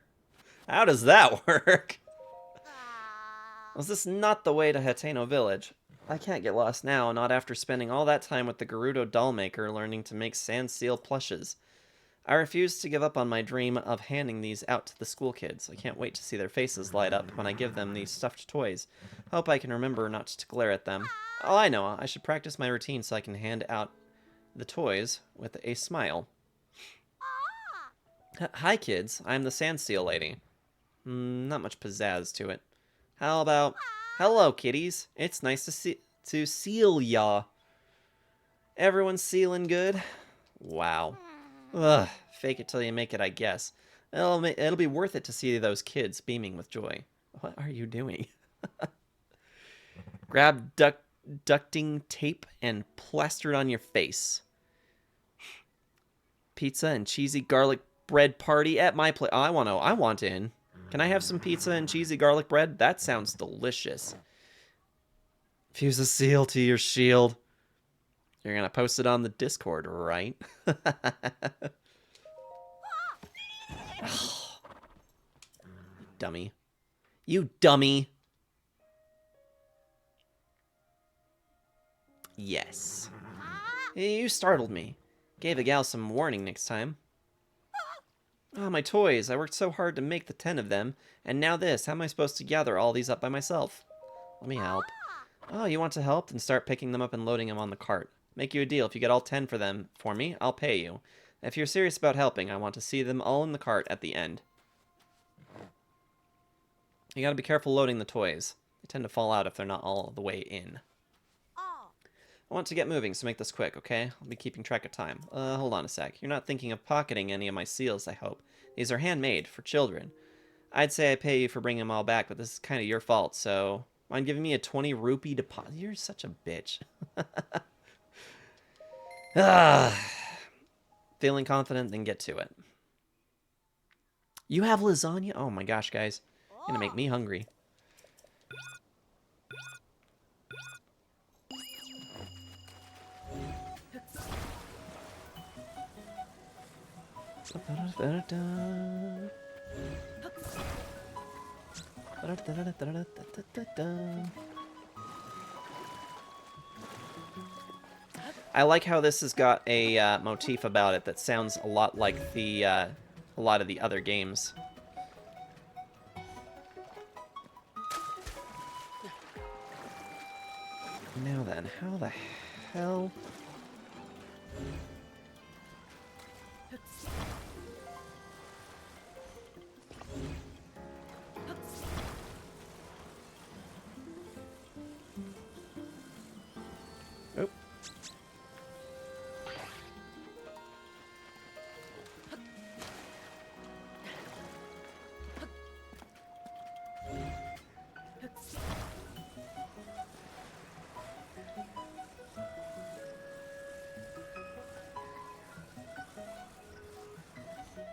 How does that work? Was this not the way to Hateno Village? I can't get lost now, not after spending all that time with the Gerudo dollmaker learning to make sand seal plushes. I refuse to give up on my dream of handing these out to the school kids. I can't wait to see their faces light up when I give them these stuffed toys. Hope I can remember not to glare at them. Oh, I know. I should practice my routine so I can hand out the toys with a smile. Hi, kids. I'm the sand seal lady. Not much pizzazz to it. How about... Hello, kitties. It's nice to seal ya. Everyone's sealing good? Wow. Ugh, fake it till you make it, I guess. It'll be worth it to see those kids beaming with joy. What are you doing? Grab ducting tape and plaster it on your face. Pizza and cheesy garlic bread party at my place. Oh, I want in. Can I have some pizza and cheesy garlic bread? That sounds delicious. Fuse a seal to your shield. You're gonna post it on the Discord, right? Dummy. You dummy. Yes. You startled me. Gave a gal some warning next time. Oh, my toys. I worked so hard to make the 10 of them, and now this. How am I supposed to gather all these up by myself? Let me help. Oh, you want to help? Then start picking them up and loading them on the cart. Make you a deal. If you get all 10 for them for me, I'll pay you. If you're serious about helping, I want to see them all in the cart at the end. You gotta be careful loading the toys. They tend to fall out if they're not all the way in. I want to get moving, so make this quick, okay? I'll be keeping track of time. Hold on a sec. You're not thinking of pocketing any of my seals, I hope. These are handmade, for children. I'd say I pay you for bringing them all back, but this is kind of your fault, so... Mind giving me a 20 rupee deposit? You're such a bitch. Feeling confident, then get to it. You have lasagna? Oh my gosh, guys. You're gonna make me hungry. I like how this has got a motif about it that sounds a lot like the a lot of the other games. Now then, how the hell? Oh.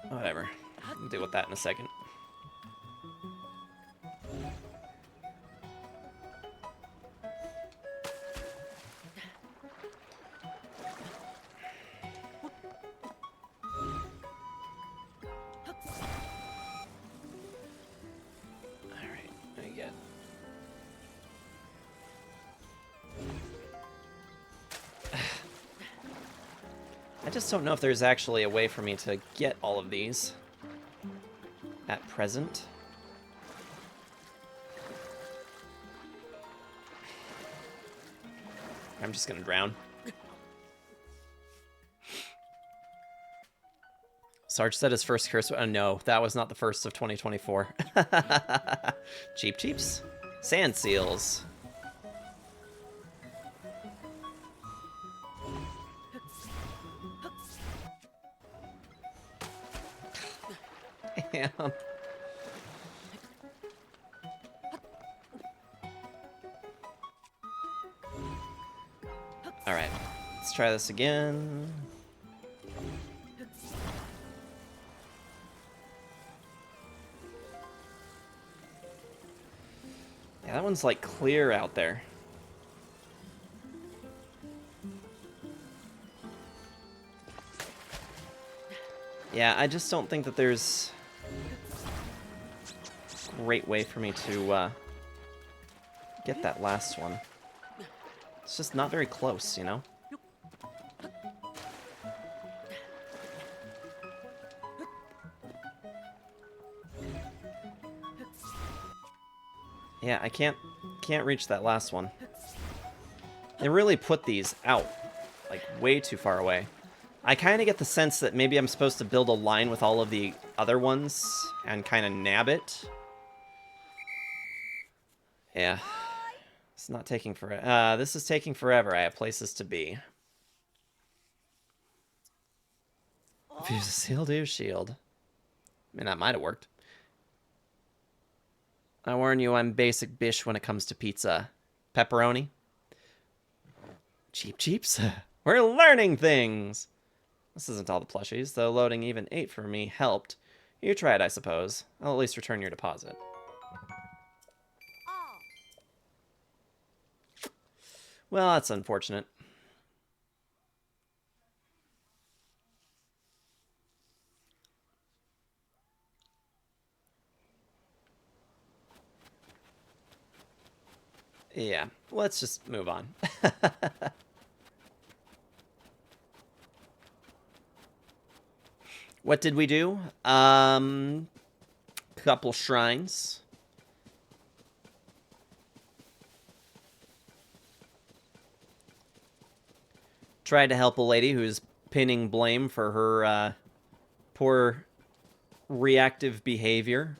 Whatever. I'll deal with that in a second. Alright, I get. I just don't know if there's actually a way for me to get all of these at present. I'm just gonna drown. Sarge said his first curse. Oh no, that was not the first of 2024. Cheap cheeps. Sand seals. Damn. Alright, let's try this again. Yeah, that one's like clear out there. Yeah, I just don't think that there's great way for me to get that last one. It's just not very close, you know? Yeah, I can't reach that last one. They really put these out, like, way too far away. I kind of get the sense that maybe I'm supposed to build a line with all of the other ones and kind of nab it. Yeah. It's not taking forever. This is taking forever. I have places to be. Fuse a seal to your shield. I mean, that might have worked. I warn you, I'm basic bish when it comes to pizza. Pepperoni? Cheap cheaps? We're learning things! This isn't all the plushies, though loading even 8 for me helped. You tried, I suppose. I'll at least return your deposit. Well, that's unfortunate. Yeah, let's just move on. What did we do? Couple shrines. Tried to help a lady who's pinning blame for her poor reactive behavior,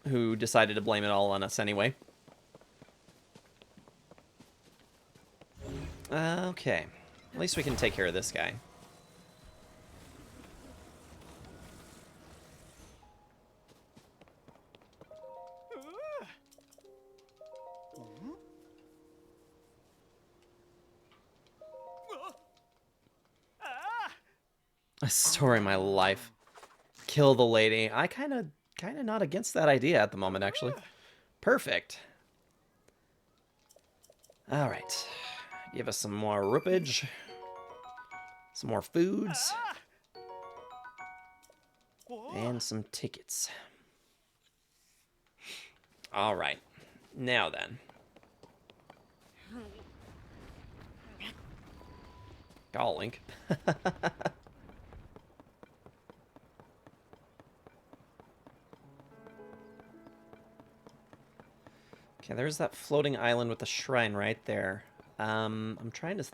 who decided to blame it all on us anyway. Okay. At least we can take care of this guy. A story of my life. Kill the lady. I kind of not against that idea at the moment, actually. Perfect. All right. Give us some more rupeage. Some more foods. And some tickets. All right. Now then. Call Link. Okay, there's that floating island with the shrine right there. I'm trying to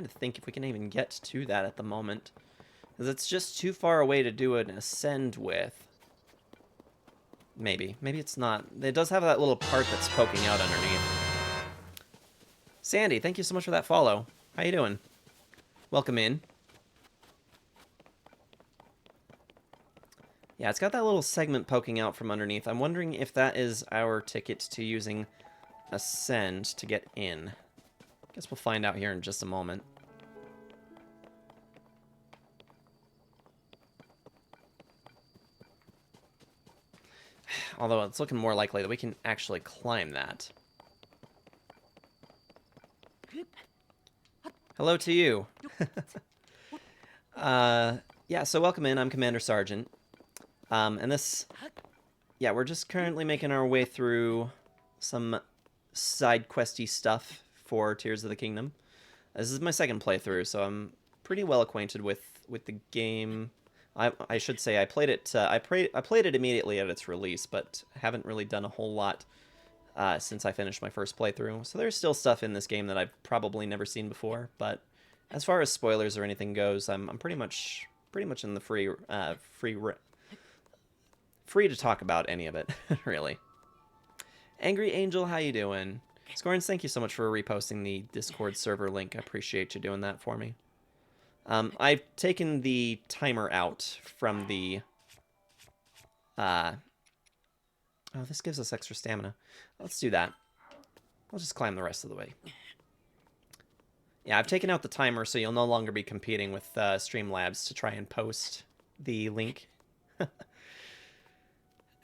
think if we can even get to that at the moment, because it's just too far away to do an ascend with. Maybe it's not. It does have that little part that's poking out underneath. Sandy, thank you so much for that follow. How you doing? Welcome in. Yeah, it's got that little segment poking out from underneath. I'm wondering if that is our ticket to using Ascend to get in. Guess we'll find out here in just a moment. Although it's looking more likely that we can actually climb that. Hello to you. Yeah, so welcome in. I'm Commander Sergeant. And this... Yeah, we're just currently making our way through some side questy stuff for Tears of the Kingdom. This is my second playthrough, so I'm pretty well acquainted with the game. I should say I played it. I played it immediately at its release, but haven't really done a whole lot since I finished my first playthrough. So there's still stuff in this game that I've probably never seen before. But as far as spoilers or anything goes, I'm pretty much in the free to talk about any of it, really. Angry Angel, how you doing? Scorns, thank you so much for reposting the Discord server link. I appreciate you doing that for me. I've taken the timer out from the... Oh, this gives us extra stamina. Let's do that. I'll just climb the rest of the way. Yeah, I've taken out the timer, so you'll no longer be competing with Streamlabs to try and post the link.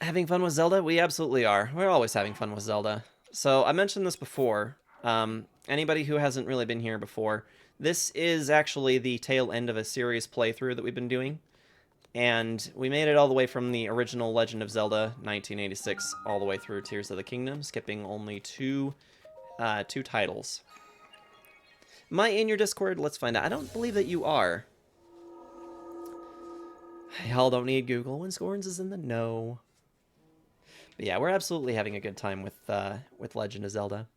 Having fun with Zelda? We absolutely are. We're always having fun with Zelda. So, I mentioned this before. Anybody who hasn't really been here before, this is actually the tail end of a series playthrough that we've been doing. And we made it all the way from the original Legend of Zelda 1986 all the way through Tears of the Kingdom, skipping only two titles. Am I in your Discord? Let's find out. I don't believe that you are. Y'all don't need Google when Scorns is in the know. But yeah, we're absolutely having a good time with Legend of Zelda.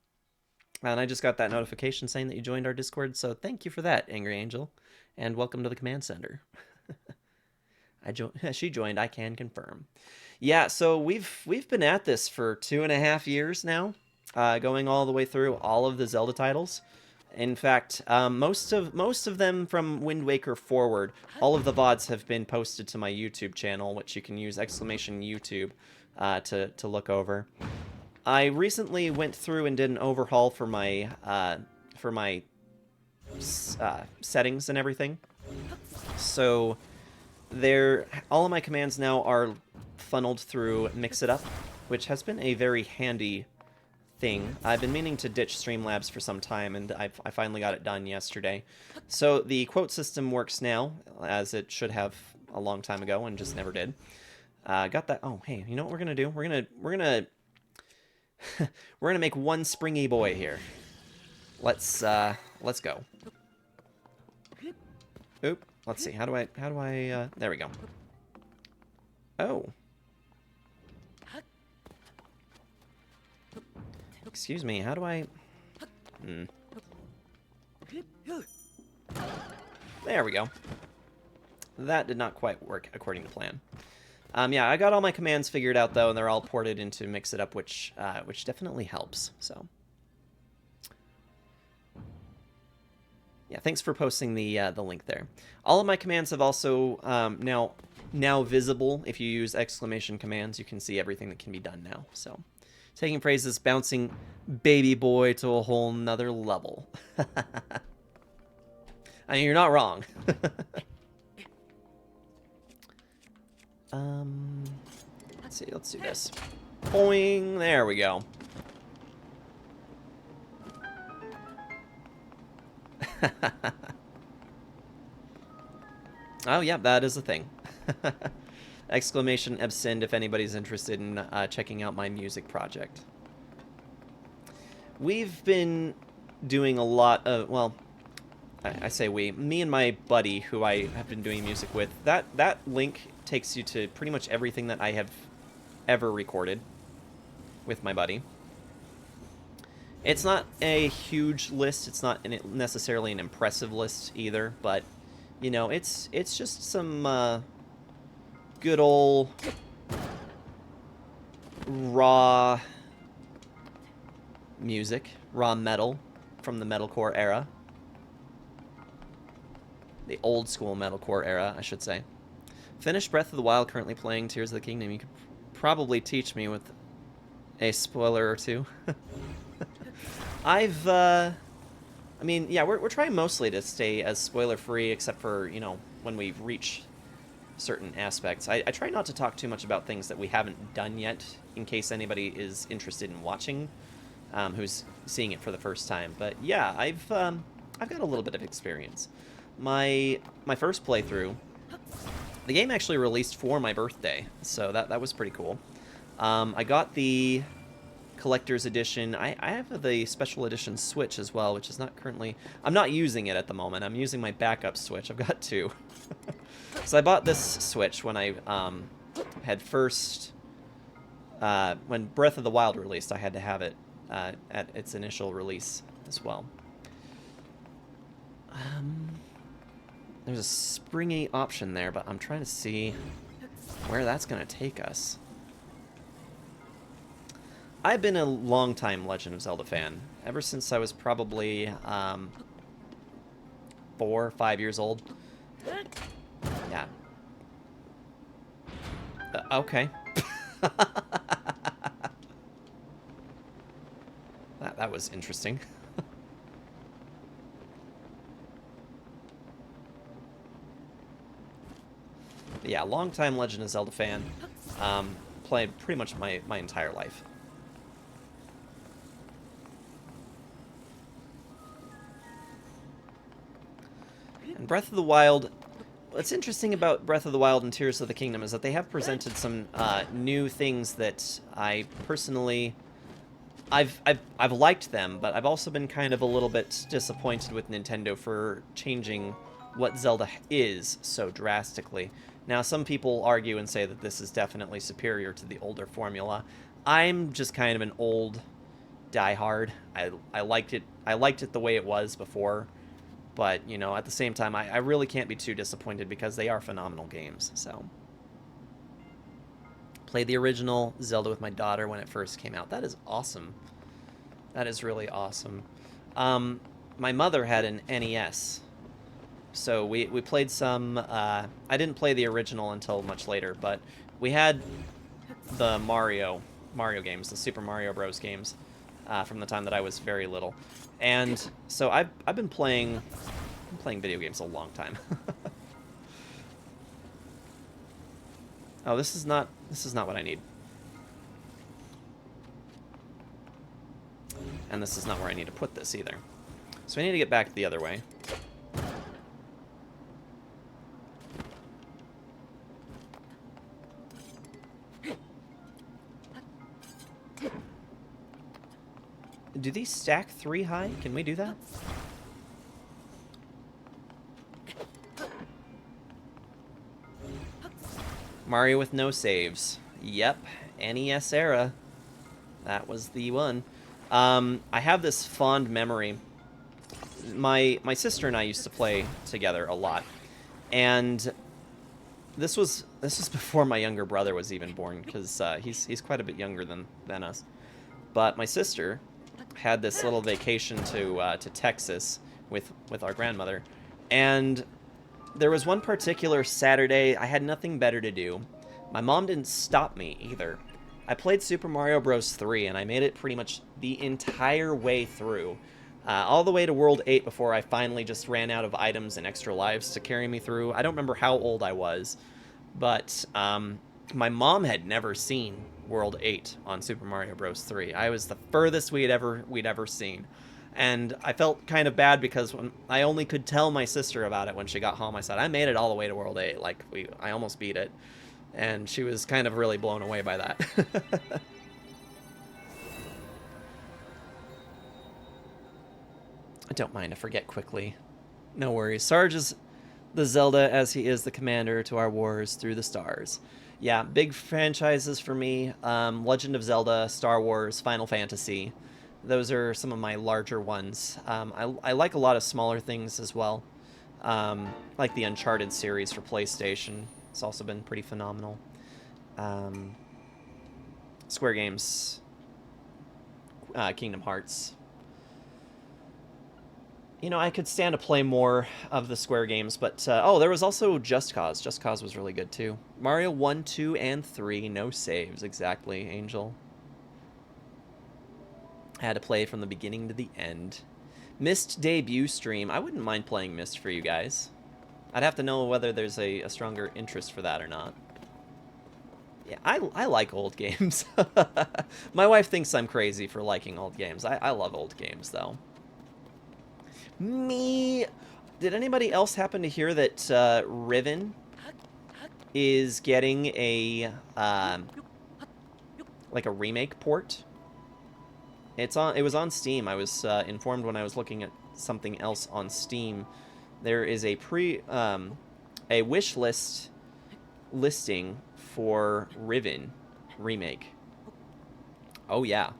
And I just got that notification saying that you joined our Discord, so thank you for that, Angry Angel. And welcome to the Command Center. She joined, I can confirm. Yeah, so we've been at this for 2.5 years now, going all the way through all of the Zelda titles. In fact, most of them from Wind Waker forward, all of the VODs have been posted to my YouTube channel, which you can use !YouTube to look over. I recently went through and did an overhaul for my settings and everything. So all of my commands now are funneled through Mix It Up, which has been a very handy thing. I've been meaning to ditch Streamlabs for some time, and I finally got it done yesterday. So the quote system works now, as it should have a long time ago, and just never did. Got that. Oh, hey, you know what we're gonna do? We're gonna we're gonna make one springy boy here. Let's go. Oop. Let's see. How do I? There we go. Oh. Excuse me, how do I... There we go. That did not quite work according to plan. Yeah, I got all my commands figured out, though, and they're all ported into Mix It Up, which definitely helps, so... Yeah, thanks for posting the link there. All of my commands have also now visible. If you use exclamation commands, you can see everything that can be done now, so... Taking phrases, bouncing baby boy to a whole nother level. I mean, you're not wrong. Let's see, let's do this. Boing, there we go. Oh, yeah, that is a thing. Exclamation absend if anybody's interested in checking out my music project. We've been doing a lot of, well, I say we, me and my buddy who I have been doing music with, that link takes you to pretty much everything that I have ever recorded with my buddy. It's not a huge list, it's not necessarily an impressive list either, but, you know, it's just some, good old raw music, raw metal from the metalcore era. The old school metalcore era, I should say. Finished Breath of the Wild, currently playing Tears of the Kingdom. You could probably teach me with a spoiler or two. I mean, yeah, we're trying mostly to stay as spoiler-free, except for, you know, when we reach certain aspects. I try not to talk too much about things that we haven't done yet, in case anybody is interested in watching, who's seeing it for the first time. But yeah, I've got a little bit of experience. My first playthrough, the game actually released for my birthday, so that was pretty cool. I got the collector's edition. I have the special edition Switch as well, which is not currently... I'm not using it at the moment. I'm using my backup Switch. I've got two. So I bought this Switch when I had first... when Breath of the Wild released, I had to have it at its initial release as well. There's a springy option there, but I'm trying to see where that's going to take us. I've been a long-time Legend of Zelda fan, ever since I was probably 4 or 5 years old. Yeah. Okay. That was interesting. Yeah, long-time Legend of Zelda fan. Played pretty much my entire life. And Breath of the Wild, what's interesting about Breath of the Wild and Tears of the Kingdom is that they have presented some new things that I personally I've liked them, but I've also been kind of a little bit disappointed with Nintendo for changing what Zelda is so drastically. Now, some people argue and say that this is definitely superior to the older formula. I'm just kind of an old diehard. I liked it. I liked it the way it was before, but you know, at the same time, I really can't be too disappointed because they are phenomenal games. So, played the original Zelda with my daughter when it first came out. That is awesome. That is really awesome. My mother had an NES, so we played some. I didn't play the original until much later, but we had the Mario games, the Super Mario Bros. Games, from the time that I was very little, and so I've been playing video games a long time. Oh, this is not what I need. And this is not where I need to put this either. So I need to get back the other way. Do these stack 3 high? Can we do that? Mario with no saves. Yep, NES era. That was the one. I have this fond memory. My sister and I used to play together a lot, and this was before my younger brother was even born, because he's quite a bit younger than us. But my sister had this little vacation to Texas with our grandmother, and there was one particular Saturday I had nothing better to do. My mom didn't stop me either. I played Super Mario Bros. 3, and I made it pretty much the entire way through. All the way to World 8 before I finally just ran out of items and extra lives to carry me through. I don't remember how old I was, but my mom had never seen World 8 on Super Mario Bros. 3. I was the furthest we'd ever seen. And I felt kind of bad because when I only could tell my sister about it when she got home. I said, I made it all the way to World 8. Like, I almost beat it. And she was kind of really blown away by that. I don't mind, I forget quickly. No worries. Sarge is the Zelda as he is the commander to our wars through the stars. Yeah, big franchises for me. Legend of Zelda, Star Wars, Final Fantasy. Those are some of my larger ones. I like a lot of smaller things as well. Like the Uncharted series for PlayStation. It's also been pretty phenomenal. Square Games, Kingdom Hearts. You know, I could stand to play more of the Square games, but oh, there was also Just Cause. Just Cause was really good too. Mario 1, 2, and 3, no saves, exactly, Angel. I had to play from the beginning to the end. Myst debut stream. I wouldn't mind playing Myst for you guys. I'd have to know whether there's a stronger interest for that or not. Yeah, I like old games. My wife thinks I'm crazy for liking old games. I love old games, though. Me... Did anybody else happen to hear that Riven is getting a like a remake port? It was on Steam. I was informed when I was looking at something else on Steam. There is a a wish list listing for Riven remake. Oh yeah,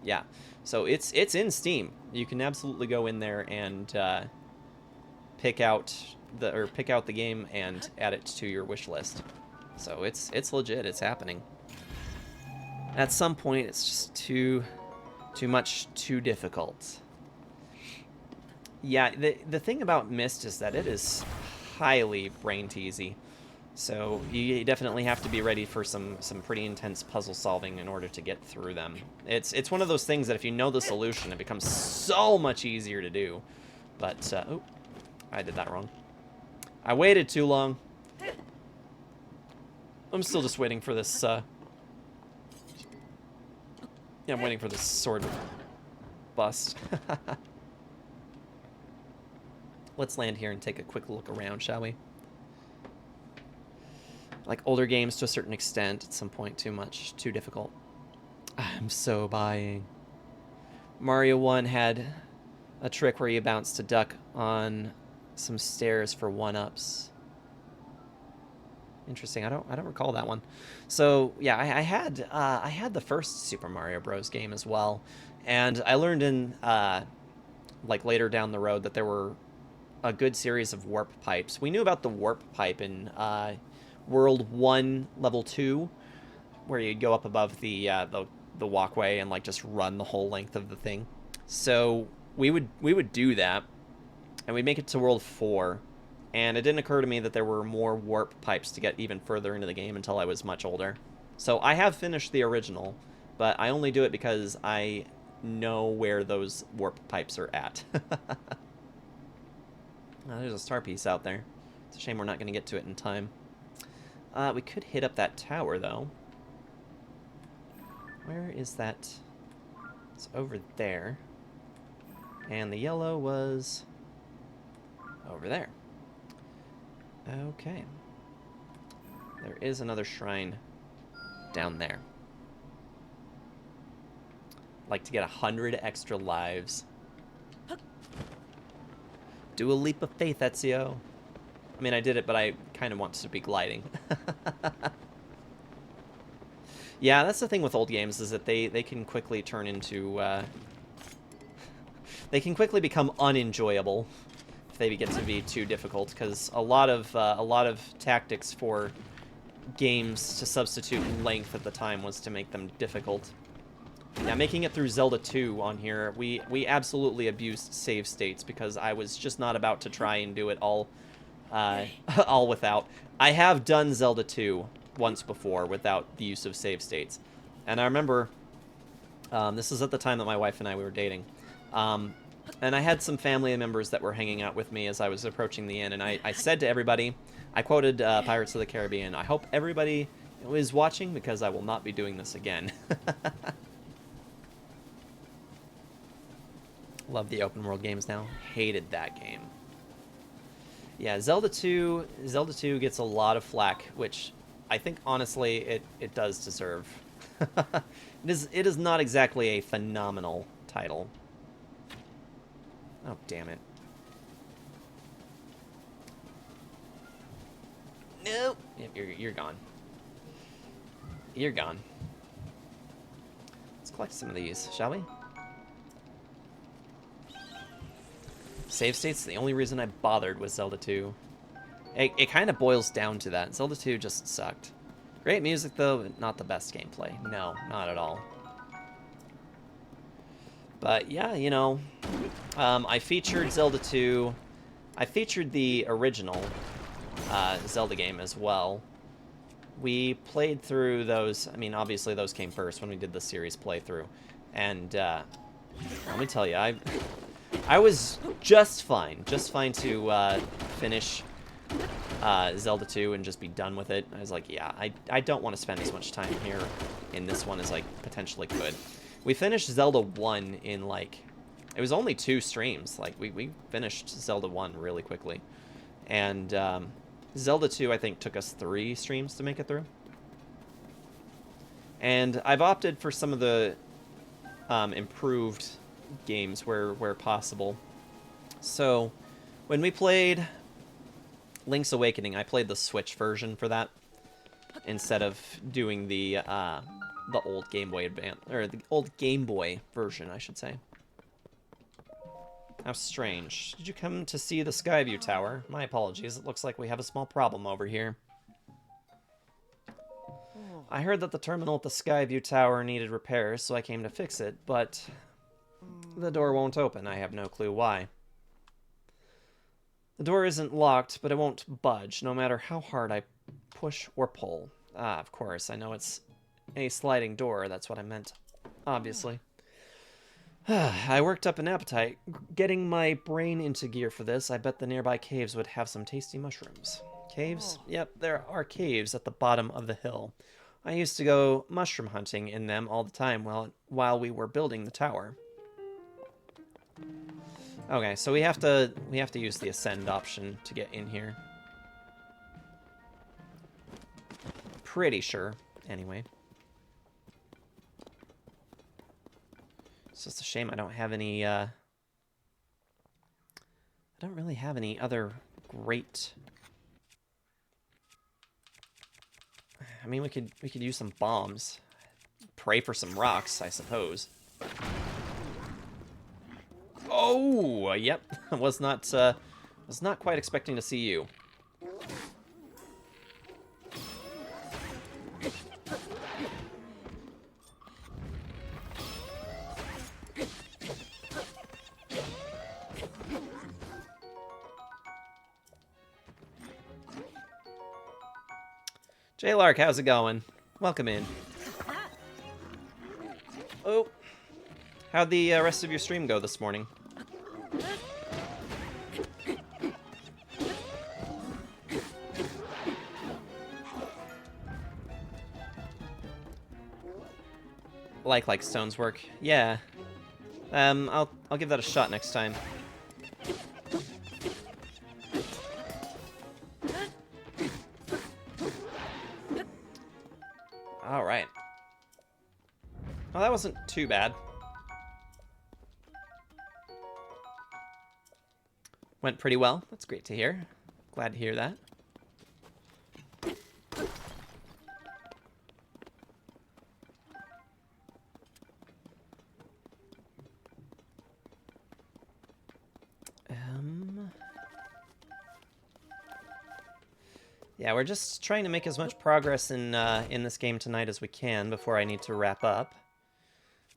yeah. So it's in Steam. You can absolutely go in there and pick out the game and add it to your wish list. So it's legit. It's happening. At some point, it's just too much, too difficult. Yeah, the thing about Myst is that it is highly brain teasy. So you definitely have to be ready for some pretty intense puzzle solving in order to get through them. It's one of those things that if you know the solution, it becomes so much easier to do. But, oh, I did that wrong. I waited too long. I'm still just waiting for this, yeah, I'm waiting for this sword bust. Let's land here and take a quick look around, shall we? like older games to a certain extent. At some point, too much, too difficult. I'm so buying. Mario 1 had a trick where you bounced a duck on some stairs for 1-ups. Interesting. I don't recall that one. So yeah, I had the first Super Mario Bros. Game as well, and I learned in like later down the road that there were a good series of warp pipes. We knew about the warp pipe in World 1, Level 2, where you'd go up above the walkway and like just run the whole length of the thing. So we would do that, and we'd make it to World 4, and it didn't occur to me that there were more warp pipes to get even further into the game until I was much older. So I have finished the original, but I only do it because I know where those warp pipes are at. Oh, there's a star piece out there. It's a shame we're not going to get to it in time. We could hit up that tower, though. Where is that? It's over there. And the yellow was over there. Okay. There is another shrine down there. Like to get 100 extra lives. Do a leap of faith, Ezio. I mean, I did it, but I kind of want to be gliding. Yeah, that's the thing with old games, is that they can quickly turn into... they can quickly become unenjoyable if they get to be too difficult, because a lot of tactics for games to substitute length at the time was to make them difficult. Yeah, making it through Zelda 2 on here, we absolutely abused save states because I was just not about to try and do it all all without. I have done Zelda 2 once before without the use of save states. And I remember, this is at the time that my wife and I were dating, and I had some family members that were hanging out with me as I was approaching the inn, and I said to everybody, I quoted Pirates of the Caribbean, I hope everybody is watching because I will not be doing this again. Love the open world games now. Hated that game. Yeah, Zelda 2 gets a lot of flack, which I think honestly it does deserve. It is not exactly a phenomenal title. Oh, damn it. No. Yep, you're gone. You're gone. Let's collect some of these, shall we? Save states, the only reason I bothered with Zelda 2. It kind of boils down to that. Zelda 2 just sucked. Great music, though, but not the best gameplay. No, not at all. But, yeah, you know, I featured Zelda 2. I featured the original Zelda game as well. We played through those. I mean, obviously, those came first when we did the series playthrough. And let me tell you, I was just fine to finish Zelda 2 and just be done with it. I was like, yeah, I don't want to spend as much time here in this one as I potentially could. We finished Zelda 1 in, like, it was only 2 streams. Like, we finished Zelda 1 really quickly. And Zelda 2, I think, took us 3 streams to make it through. And I've opted for some of the improved games where possible. So when we played Link's Awakening, I played the Switch version for that instead of doing the old Game Boy Advance, or the old Game Boy version, I should say. How strange. Did you come to see the Skyview Tower? My apologies. It looks like we have a small problem over here. I heard that the terminal at the Skyview Tower needed repairs, so I came to fix it, but the door won't open. I have no clue why. The door isn't locked, but it won't budge, no matter how hard I push or pull. Ah, of course, I know it's a sliding door. That's what I meant, obviously. I worked up an appetite. Getting my brain into gear for this, I bet the nearby caves would have some tasty mushrooms. Caves? Yep, there are caves at the bottom of the hill. I used to go mushroom hunting in them all the time while we were building the tower. Okay, so we have to use the ascend option to get in here. pretty sure, anyway. It's just a shame I don't have any, I don't really have any other great... I mean, we could use some bombs. Pray for some rocks, I suppose. Oh, yep. was not quite expecting to see you. J. Lark, how's it going? Welcome in. Oh, how'd the rest of your stream go this morning? Like stones work. Yeah. I'll give that a shot next time. All right. Well, that wasn't too bad. Went pretty well. That's great to hear. Glad to hear that. Yeah, we're just trying to make as much progress in this game tonight as we can before I need to wrap up.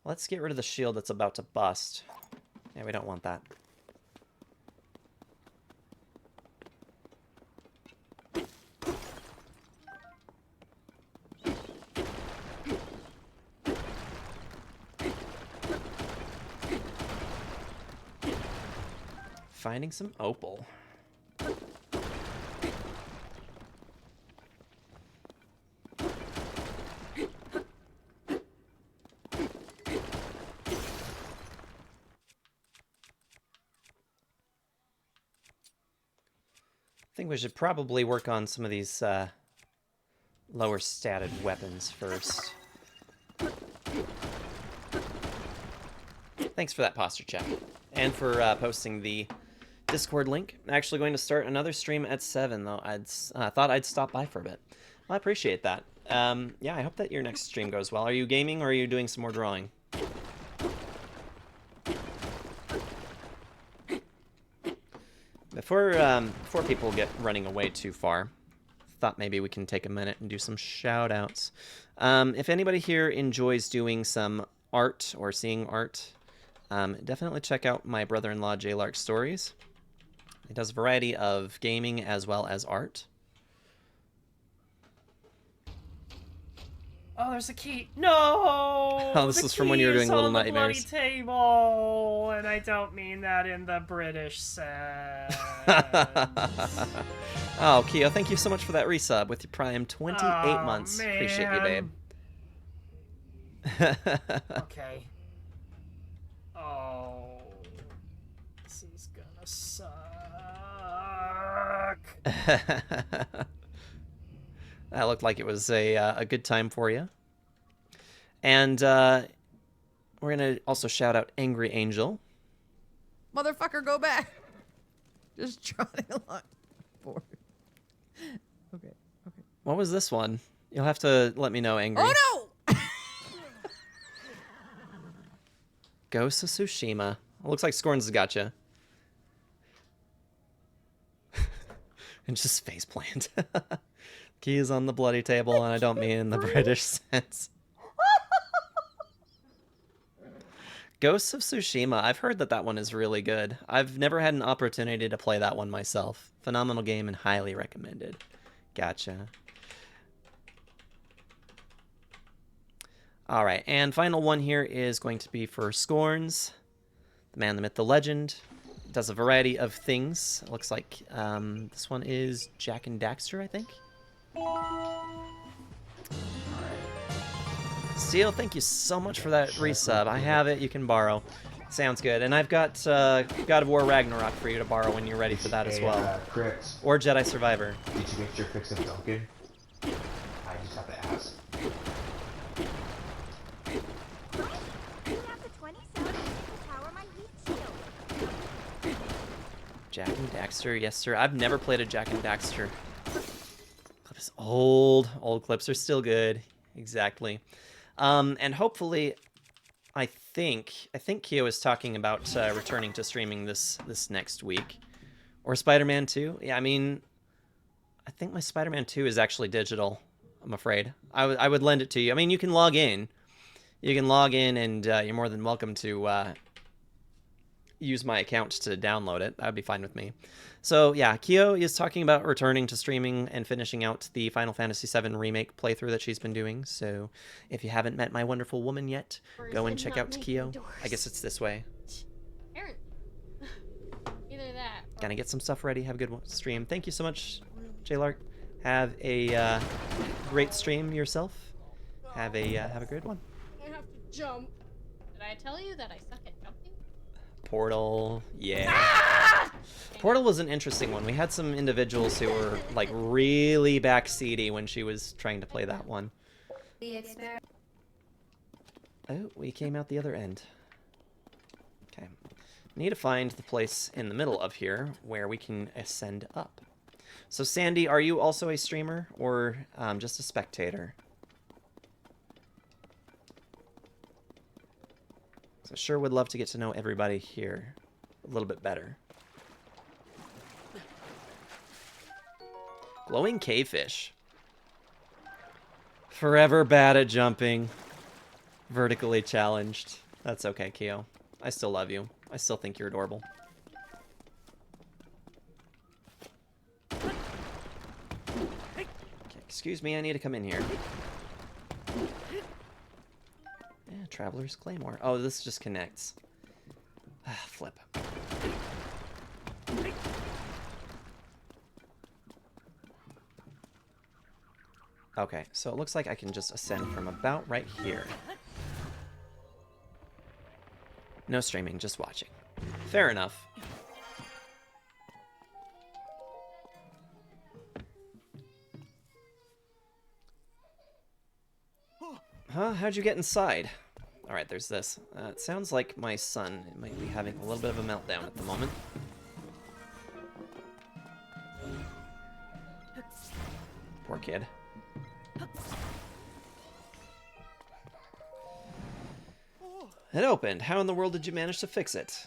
Let's get rid of the shield that's about to bust. Yeah, we don't want that. Finding some opal. I think we should probably work on some of these lower statted weapons first. Thanks for that posture check. And for posting the Discord link. I'm actually going to start another stream at 7, though. I thought I'd stop by for a bit. Well, I appreciate that. Yeah, I hope that your next stream goes well. Are you gaming or are you doing some more drawing? Before people get running away too far, thought maybe we can take a minute and do some shout-outs. If anybody here enjoys doing some art or seeing art, definitely check out my brother-in-law J. Lark Stories. He does a variety of gaming as well as art. Oh, there's a key. No! Oh, this was from when you were doing Little Nightmares. The bloody table, and I don't mean that in the British sense. Oh, Keo, thank you so much for that resub with your Prime 28 months. Man. Appreciate you, babe. Okay. Oh, this is gonna suck. That looked like it was a good time for you. And we're going to also shout out Angry Angel. Motherfucker, go back. Just trotting along. Bored. Okay. What was this one? You'll have to let me know, Angry. Oh, no! Ghost of Tsushima. It looks like Scorns has got you. And just faceplant. Keys on the bloody table, and I don't mean in the British sense. Ghosts of Tsushima. I've heard that one is really good. I've never had an opportunity to play that one myself. Phenomenal game and highly recommended. Gotcha. All right, and final one here is going to be for Scorns. The man, the myth, the legend. Does a variety of things. It looks like this one is Jack and Daxter, I think. Steel, thank you so much for that resub. I have it. You can borrow. Sounds good. And I've got God of War Ragnarok for you to borrow when you're ready for that as well. Chris, or Jedi Survivor. did you get your fix of Duncan? I just have to Jack and Daxter, yes sir. I've never played a Jack and Daxter. Clips old clips are still good. Exactly. And hopefully, I think Kyo is talking about returning to streaming this next week, or Spider-Man 2. Yeah, I mean, I think my Spider-Man 2 is actually digital. I'm afraid I would lend it to you. I mean, you can log in. You can log in, and you're more than welcome to use my account to download it. That would be fine with me. So yeah, Kyo is talking about returning to streaming and finishing out the Final Fantasy VII Remake playthrough that she's been doing. So if you haven't met my wonderful woman yet, go and check out Kyo. I guess it's this way. Apparently. Either that. Gonna get some stuff ready. Have a good stream. Thank you so much, J-Lark. Have a great stream yourself. Have a great one. I have to jump. Did I tell you that I suck at jumping? Portal, yeah. Portal was an interesting one. We had some individuals who were like really backseaty when she was trying to play that one. Oh, we came out the other end. Okay. Need to find the place in the middle of here where we can ascend up. So Sandy, are you also a streamer or just a spectator? So sure would love to get to know everybody here a little bit better. Glowing cavefish. Forever bad at jumping. Vertically challenged. That's okay, Kyo. I still love you. I still think you're adorable. Okay, excuse me, I need to come in here. Yeah, Traveler's Claymore. Oh, this just connects. Ah, flip. Okay, so it looks like I can just ascend from about right here. No streaming, just watching. Fair enough. Huh? How'd you get inside? Alright, there's this. It sounds like my son might be having a little bit of a meltdown at the moment. Poor kid. It opened. How in the world did you manage to fix it?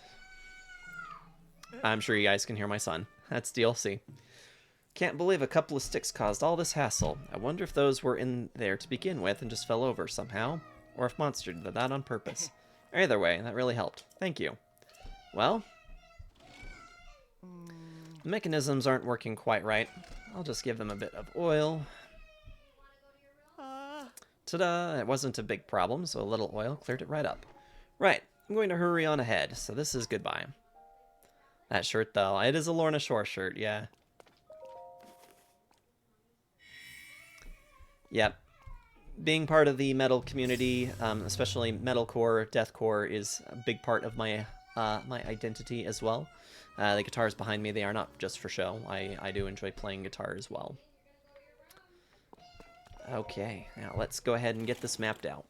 I'm sure you guys can hear my son. That's DLC. Can't believe a couple of sticks caused all this hassle. I wonder if those were in there to begin with and just fell over somehow, or if Monster did that on purpose. Either way, that really helped. Thank you. Well, the mechanisms aren't working quite right. I'll just give them a bit of oil. Ta-da! It wasn't a big problem, so a little oil cleared it right up. Right, I'm going to hurry on ahead, so this is goodbye. That shirt, though, it is a Lorna Shore shirt, yeah. Yep. Being part of the metal community, especially metalcore, deathcore, is a big part of my my identity as well. The guitars behind me, they are not just for show. I do enjoy playing guitar as well. Okay, now let's go ahead and get this mapped out.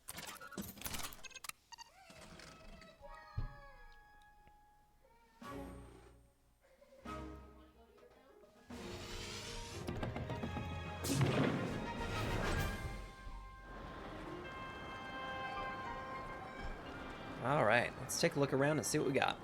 Alright, let's take a look around and see what we got.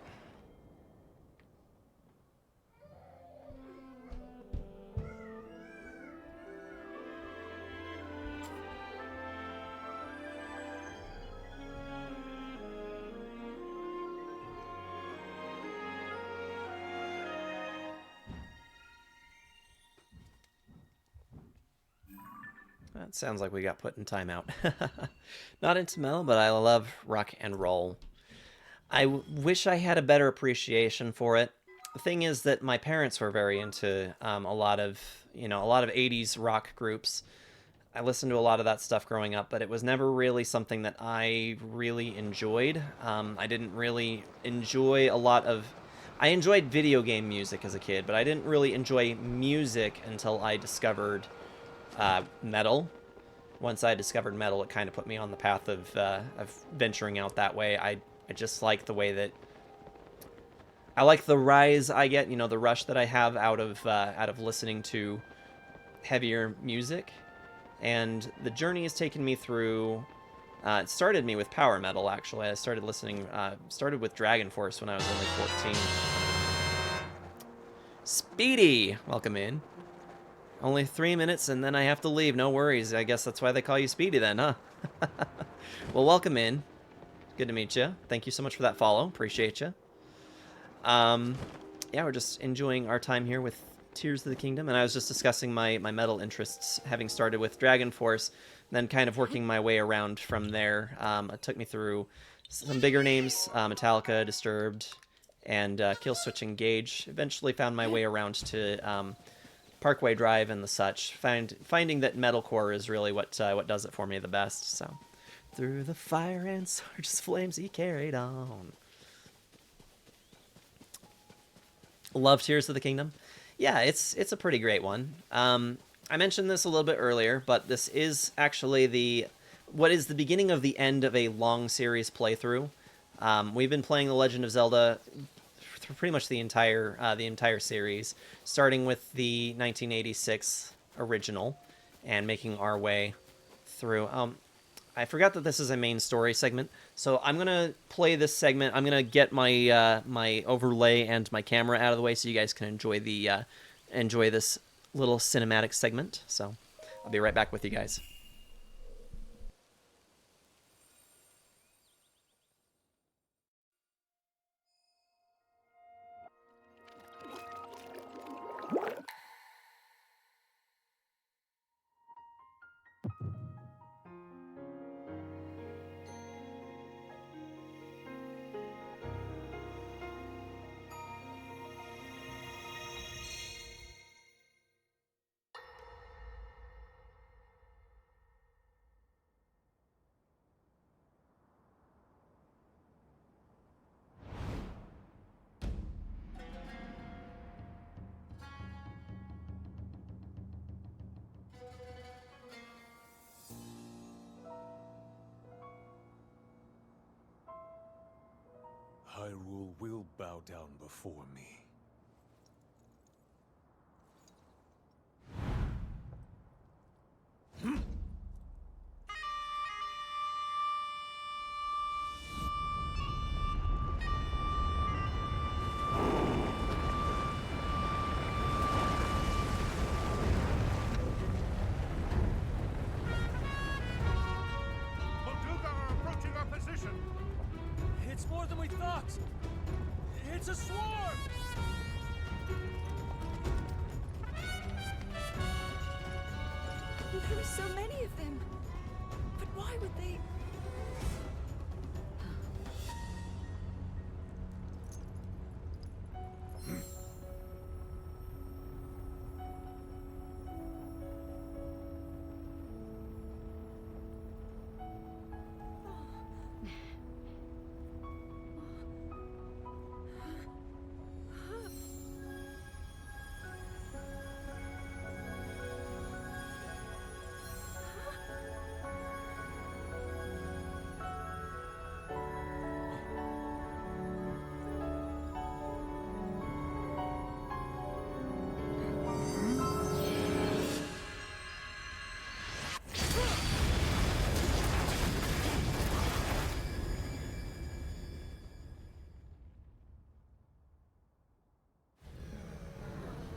That sounds like we got put in timeout. Not into metal, but I love rock and roll. I wish I had a better appreciation for it. The thing is that my parents were very into a lot of 80s rock groups. I listened to a lot of that stuff growing up, but it was never really something that I really enjoyed. I didn't really enjoy a lot of... I enjoyed video game music as a kid, but I didn't really enjoy music until I discovered metal. Once I discovered metal, it kind of put me on the path of venturing out that way. I just like the way that I like the rise I get, the rush that I have out of listening to heavier music, and the journey has taken me through. It started me with power metal. Actually, I started listening. Started with Dragon Force when I was only 14. Speedy, welcome in. Only 3 minutes, and then I have to leave. No worries. I guess that's why they call you Speedy, then, huh? Well, welcome in. Good to meet you. Thank you so much for that follow. Appreciate you. Yeah, we're just enjoying our time here with Tears of the Kingdom, and I was just discussing my metal interests, having started with Dragon Force, and then kind of working my way around from there. It took me through some bigger names, Metallica, Disturbed, and Killswitch Engage. Eventually found my way around to Parkway Drive and the such. Finding that metalcore is really what does it for me the best. So, through the fire and swords flames he carried on. Love Tears of the Kingdom. Yeah, it's a pretty great one. I mentioned this a little bit earlier, but this is actually what is the beginning of the end of a long series playthrough. We've been playing The Legend of Zelda for pretty much the entire series, starting with the 1986 original and making our way through. I forgot that this is a main story segment, so I'm gonna play this segment. I'm gonna get my my overlay and my camera out of the way so you guys can enjoy this little cinematic segment. So I'll be right back with you guys. Hyrule will bow down before me. Molduga are approaching our position! It's more than we thought! It's a swarm! There were so many of them. But why would they...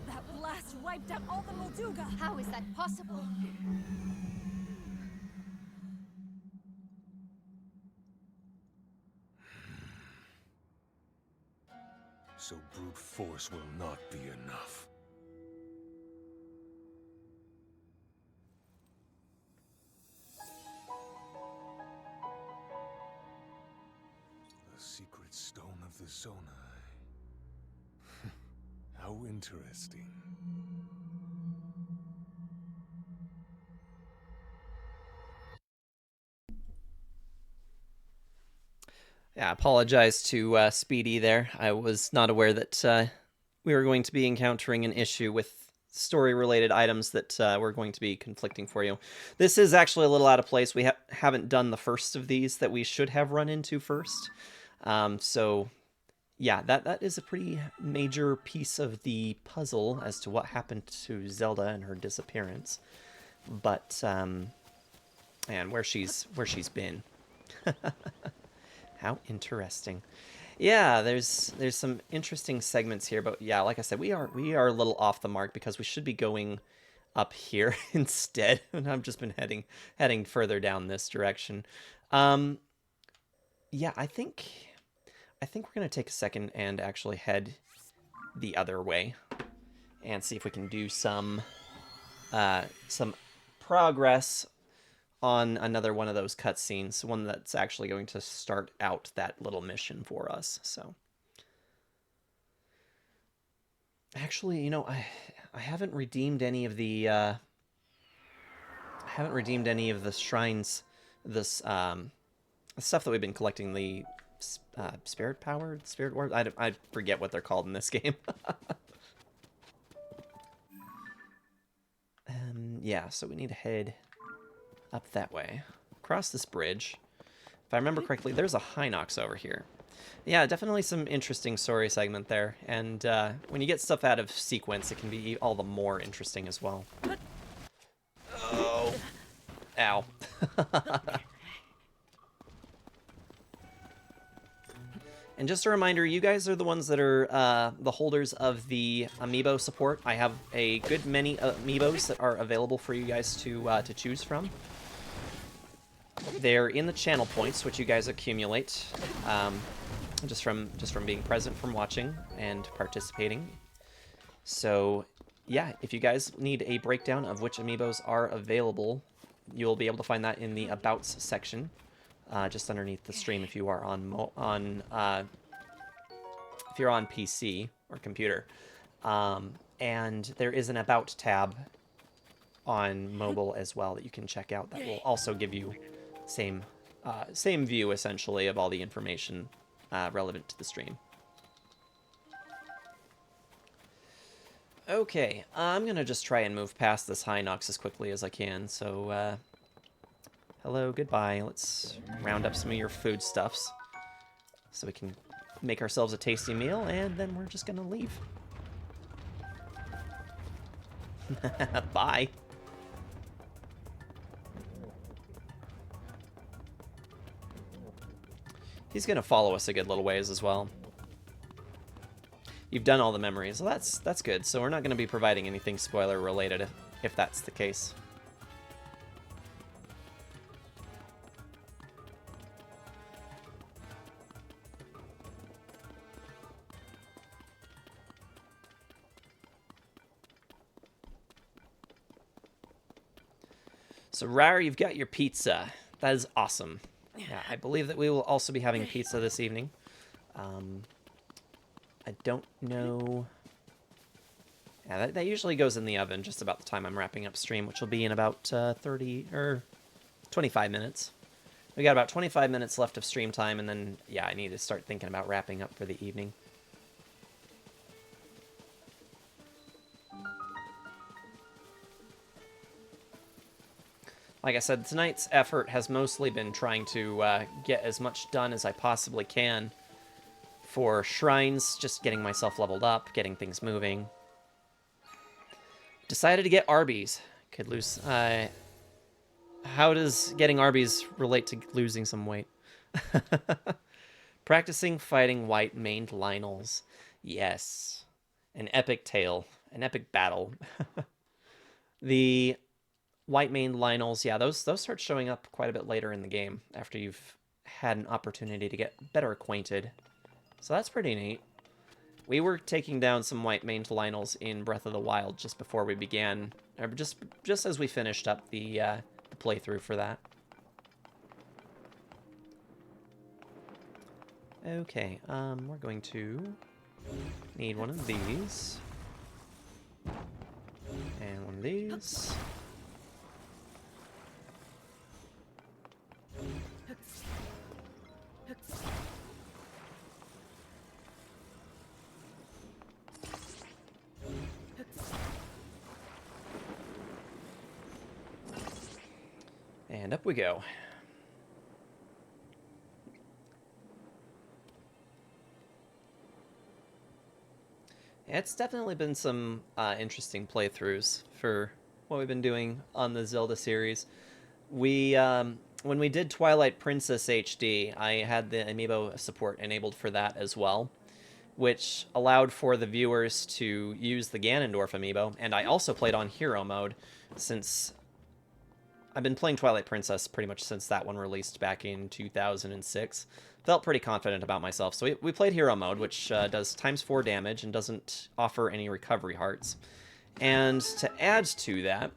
That blast wiped out all the Molduga! How is that possible? So brute force will not be enough. The secret stone of the Zonai. How interesting. Yeah, I apologize to Speedy there. I was not aware that we were going to be encountering an issue with story-related items that were going to be conflicting for you. This is actually a little out of place. We haven't done the first of these that we should have run into first. So, yeah, that is a pretty major piece of the puzzle as to what happened to Zelda and her disappearance. But and where she's been. How interesting. Yeah, there's some interesting segments here, but yeah, like I said, we are a little off the mark because we should be going up here instead, and I've just been heading further down this direction. Um, yeah, I think we're gonna take a second and actually head the other way and see if we can do some progress on another one of those cutscenes, one that's actually going to start out that little mission for us. So, actually, I haven't redeemed any of the shrines, this stuff that we've been collecting, the spirit power, spirit ward. I forget what they're called in this game. Yeah, so we need to head up that way, across this bridge. If I remember correctly, there's a Hinox over here. Yeah, definitely some interesting story segment there. And when you get stuff out of sequence, it can be all the more interesting as well. Oh. Ow. And just a reminder, you guys are the ones that are the holders of the amiibo support. I have a good many amiibos that are available for you guys to choose from. They're in the channel points, which you guys accumulate just from being present, from watching and participating. So, yeah, if you guys need a breakdown of which amiibos are available, you'll be able to find that in the Abouts section, just underneath the stream if you are if you're on PC or computer. And there is an About tab on mobile as well that you can check out that will also give you same view, essentially, of all the information relevant to the stream. Okay, I'm gonna just try and move past this Hinox as quickly as I can, so, hello, goodbye. Let's round up some of your foodstuffs so we can make ourselves a tasty meal, and then we're just gonna leave. Bye. He's gonna follow us a good little ways as well. You've done all the memories. Well, that's good. So we're not going to be providing anything spoiler related if that's the case. So Rare, you've got your pizza. That is awesome. Yeah, I believe that we will also be having pizza this evening. I don't know. Yeah, that usually goes in the oven just about the time I'm wrapping up stream, which will be in about 30 or 25 minutes. We got about 25 minutes left of stream time, and then, yeah, I need to start thinking about wrapping up for the evening. Like I said, tonight's effort has mostly been trying to get as much done as I possibly can for shrines, just getting myself leveled up, getting things moving. Decided to get Arby's. Could lose... how does getting Arby's relate to losing some weight? Practicing fighting white-maned Lynels. Yes. An epic tale. An epic battle. The white-maned Lynels, yeah, those start showing up quite a bit later in the game, after you've had an opportunity to get better acquainted. So that's pretty neat. We were taking down some white-maned Lynels in Breath of the Wild just before we began, or just as we finished up the playthrough for that. Okay, we're going to need one of these. And one of these. And up we go. It's definitely been some interesting playthroughs for what we've been doing on the Zelda series. When we did Twilight Princess HD, I had the amiibo support enabled for that as well, which allowed for the viewers to use the Ganondorf amiibo, and I also played on hero mode since I've been playing Twilight Princess pretty much since that one released back in 2006. Felt pretty confident about myself, so we played hero mode, which does ×4 damage and doesn't offer any recovery hearts. And to add to that,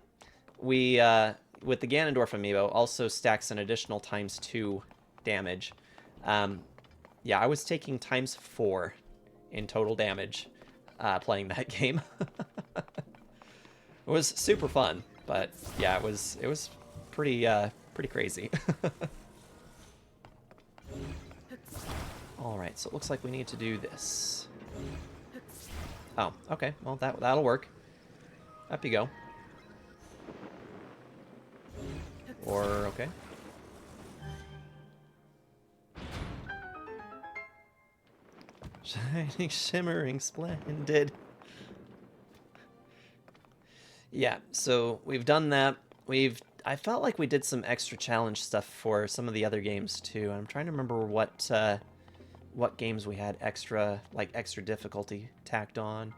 we with the Ganondorf amiibo also stacks an additional ×2 damage. Yeah, I was taking ×4 in total damage playing that game. It was super fun, but yeah, it was pretty pretty crazy. All right, so it looks like we need to do this. Oh, okay. Well, that'll work. Up you go. Or okay. Shining, shimmering, splendid. Yeah, so we've done that. I felt like we did some extra challenge stuff for some of the other games too. I'm trying to remember what games we had extra difficulty tacked on.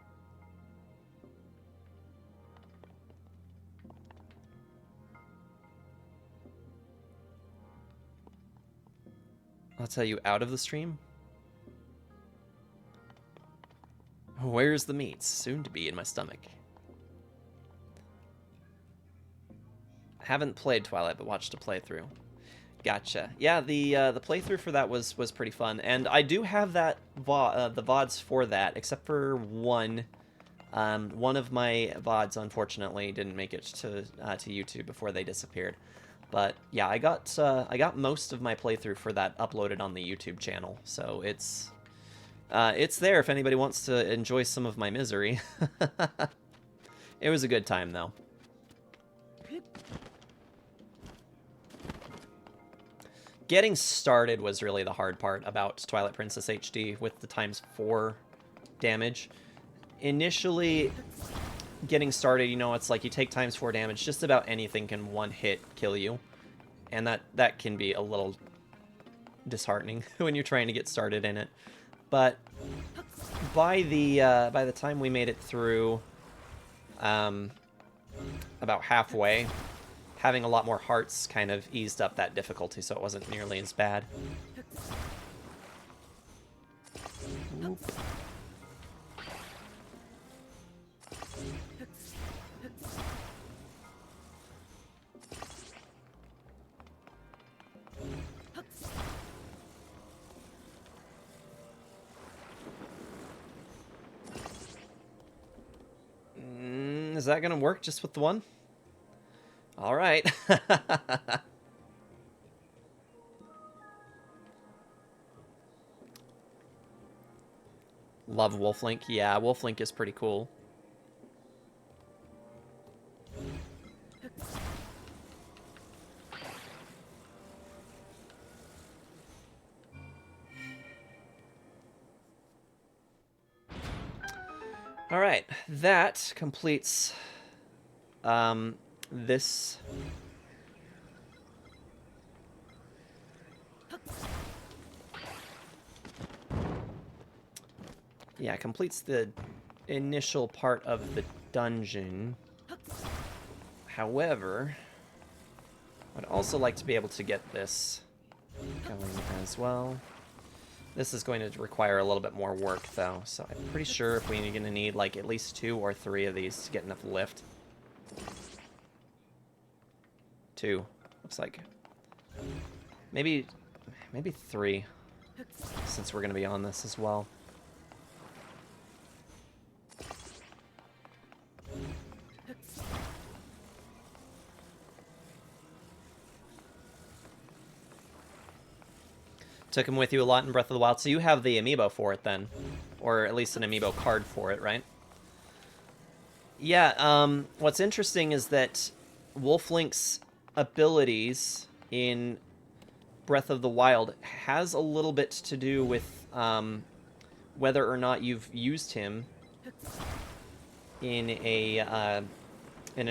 I'll tell you out of the stream. Where's the meat? Soon to be in my stomach. I haven't played Twilight, but watched a playthrough. Gotcha. Yeah, the playthrough for that was pretty fun, and I do have that the VODs for that, except for one. One of my VODs unfortunately didn't make it to YouTube before they disappeared. But yeah, I got most of my playthrough for that uploaded on the YouTube channel, so it's there if anybody wants to enjoy some of my misery. It was a good time though. Getting started was really the hard part about Twilight Princess HD with the ×4 damage. Initially, getting started, you know, it's like you take ×4 damage, just about anything can one hit kill you. And that can be a little disheartening when you're trying to get started in it. But by the time we made it through about halfway, having a lot more hearts kind of eased up that difficulty, so it wasn't nearly as bad. Oop. Is that gonna work just with the one? All right. Love Wolflink. Yeah, Wolflink is pretty cool. All right, that completes this. Yeah, completes the initial part of the dungeon. However, I'd also like to be able to get this going as well. This is going to require a little bit more work, though, so I'm pretty sure if we're going to need, like, at least 2 or 3 of these to get enough lift. 2. Looks like. Maybe 3, since we're going to be on this as well. Took him with you a lot in Breath of the Wild, so you have the amiibo for it then. Or at least an amiibo card for it, right? Yeah, what's interesting is that Wolflink's abilities in Breath of the Wild has a little bit to do with whether or not you've used him in an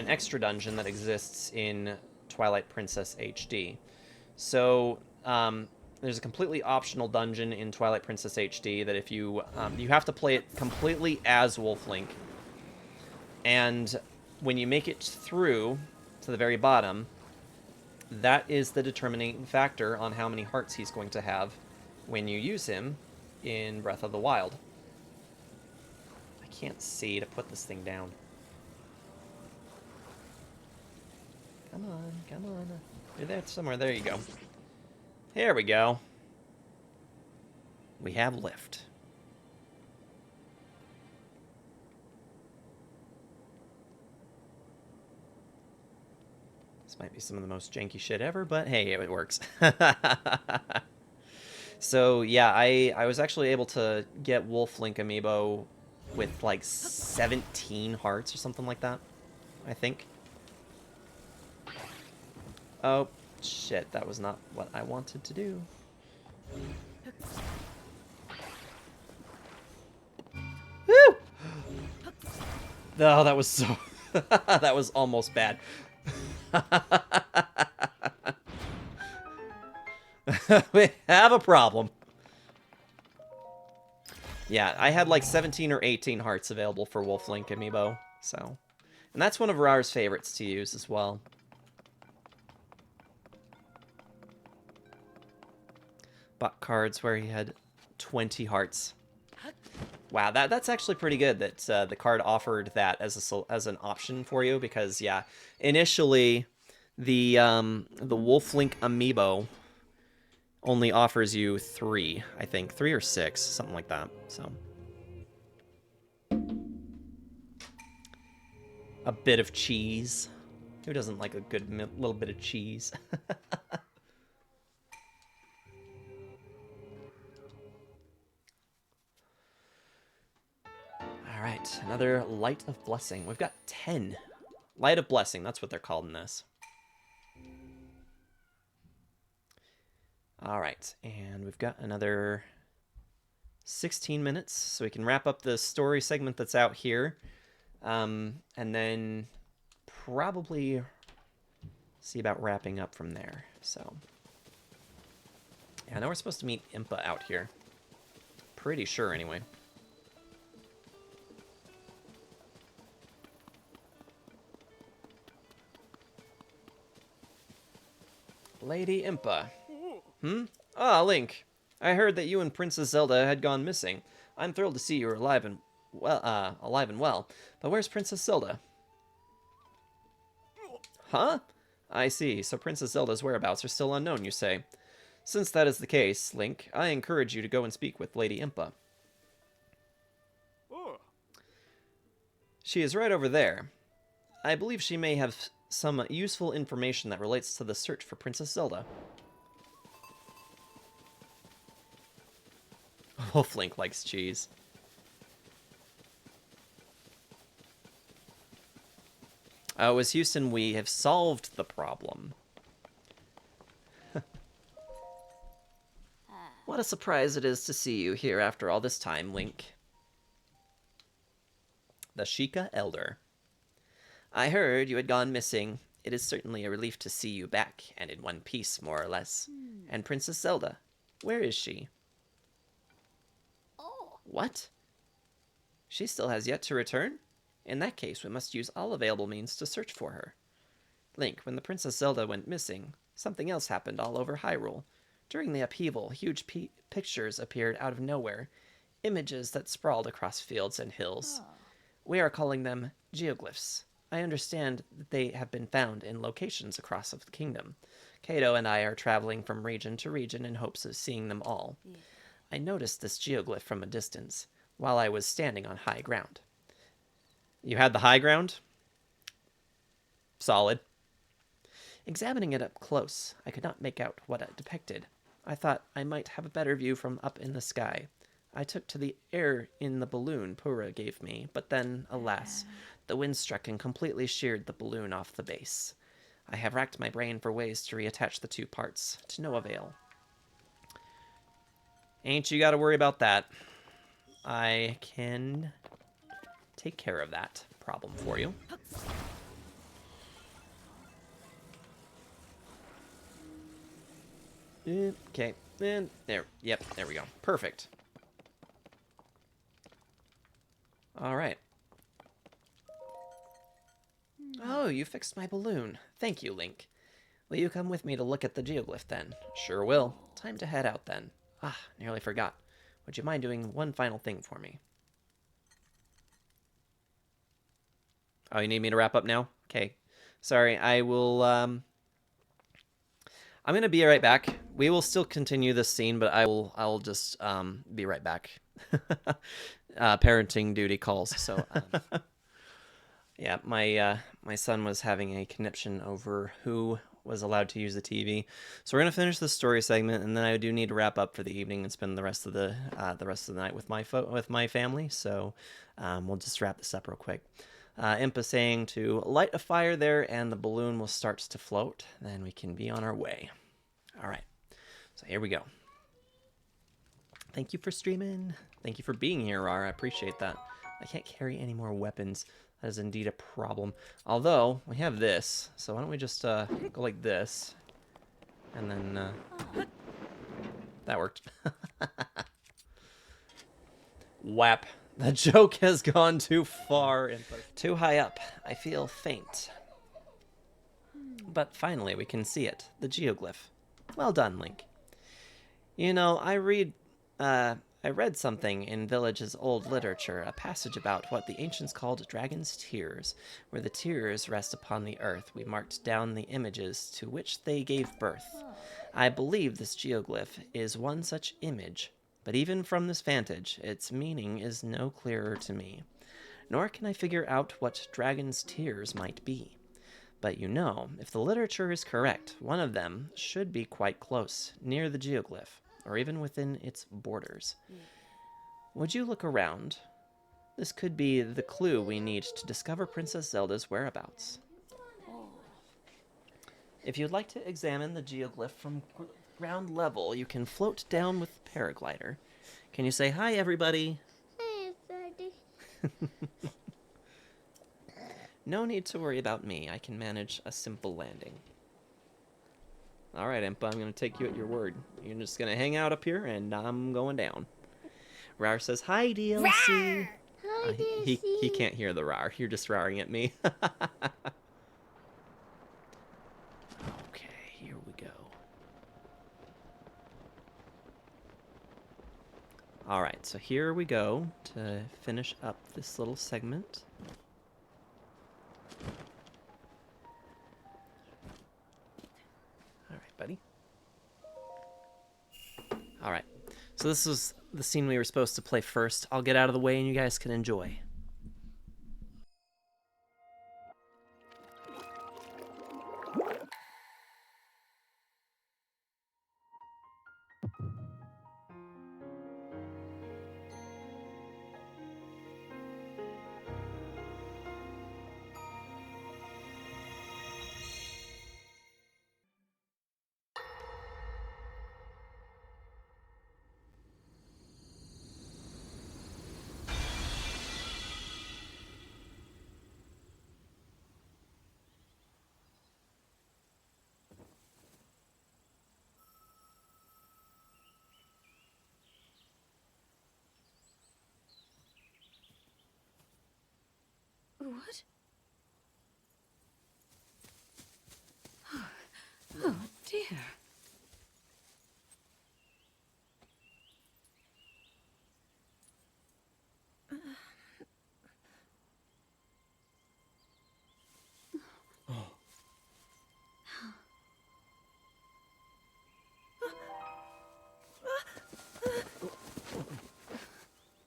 extra dungeon that exists in Twilight Princess HD. So there's a completely optional dungeon in Twilight Princess HD that if you you have to play it completely as Wolf Link, and when you make it through to the very bottom, that is the determining factor on how many hearts he's going to have when you use him in Breath of the Wild. I can't see to put this thing down. Come on, come on. You're there somewhere. There you go. Here we go. We have lift. This might be some of the most janky shit ever, but hey, it works. So yeah, I was actually able to get Wolf Link amiibo with like 17 hearts or something like that, I think. Oh, shit, that was not what I wanted to do. Woo! Oh, that was so... that was almost bad. We have a problem. Yeah, I had like 17 or 18 hearts available for Wolf Link amiibo, so... And that's one of Rar's favorites to use as well. Bought cards where he had 20 hearts. Wow, that's actually pretty good that the card offered that as an option for you, because yeah, initially the Wolf Link amiibo only offers you 3, I think, 3 or 6, something like that. So a bit of cheese. Who doesn't like a good little bit of cheese? All right, another Light of Blessing. We've got 10. Light of Blessing, that's what they're called in this. All right, and we've got another 16 minutes, so we can wrap up the story segment that's out here. And then probably see about wrapping up from there. So, yeah, I know we're supposed to meet Impa out here. Pretty sure, anyway. Lady Impa. Ah, Link. I heard that you and Princess Zelda had gone missing. I'm thrilled to see you're alive and well. But where's Princess Zelda? Huh? I see. So Princess Zelda's whereabouts are still unknown, you say. Since that is the case, Link, I encourage you to go and speak with Lady Impa. She is right over there. I believe she may have some useful information that relates to the search for Princess Zelda. Wolf Link likes cheese. As Houston, we have solved the problem. What a surprise it is to see you here after all this time, Link. The Sheikah Elder. I heard you had gone missing. It is certainly a relief to see you back, and in one piece, more or less. And Princess Zelda, where is she? Oh. What? She still has yet to return? In that case, we must use all available means to search for her. Link, when the Princess Zelda went missing, something else happened all over Hyrule. During the upheaval, huge pictures appeared out of nowhere, images that sprawled across fields and hills. We are calling them geoglyphs. I understand that they have been found in locations across the kingdom. Kato and I are traveling from region to region in hopes of seeing them all. Yeah. I noticed this geoglyph from a distance, while I was standing on high ground. You had the high ground? Solid. Examining it up close, I could not make out what it depicted. I thought I might have a better view from up in the sky. I took to the air in the balloon Pura gave me, but then, alas, the wind struck and completely sheared the balloon off the base. I have racked my brain for ways to reattach the two parts, to no avail. Ain't you gotta worry about that. I can take care of that problem for you. Okay, and there. Yep, there we go. Perfect. All right. Oh, you fixed my balloon. Thank you, Link. Will you come with me to look at the geoglyph then? Sure will. Time to head out then. Ah, nearly forgot. Would you mind doing one final thing for me? Oh, you need me to wrap up now? Okay. Sorry, I will, I'm gonna be right back. We will still continue this scene, but I'll just, be right back. Parenting duty calls, so, yeah, my son was having a conniption over who was allowed to use the TV. So we're gonna finish the story segment, and then I do need to wrap up for the evening and spend the rest of the night with my family. So we'll just wrap this up real quick. Impa saying to light a fire there, and the balloon will start to float. Then we can be on our way. All right. So here we go. Thank you for streaming. Thank you for being here, Rar. I appreciate that. I can't carry any more weapons. That is indeed a problem. Although, we have this. So why don't we just go like this. And then... that worked. Whap. The joke has gone too far. Too high up. I feel faint. But finally, we can see it. The geoglyph. Well done, Link. You know, I read something in Village's old literature, a passage about what the ancients called dragon's tears, where the tears rest upon the earth. We marked down the images to which they gave birth. I believe this geoglyph is one such image, but even from this vantage, its meaning is no clearer to me. Nor can I figure out what dragon's tears might be. But you know, if the literature is correct, one of them should be quite close, near the geoglyph, or even within its borders. Would you look around? This could be the clue we need to discover Princess Zelda's whereabouts. If you'd like to examine the geoglyph from ground level, you can float down with the paraglider. Can you say hi, everybody? Hey, buddy. No need to worry about me. I can manage a simple landing. All right, Impa, I'm going to take you at your word. You're just going to hang out up here, and I'm going down. Rar says, hi, DLC. Hi, He can't hear the rar. You're just raring at me. Okay, here we go. All right, so here we go to finish up this little segment. All right, buddy. All right, so this was the scene we were supposed to play first. I'll get out of the way and you guys can enjoy. What? Oh, dear.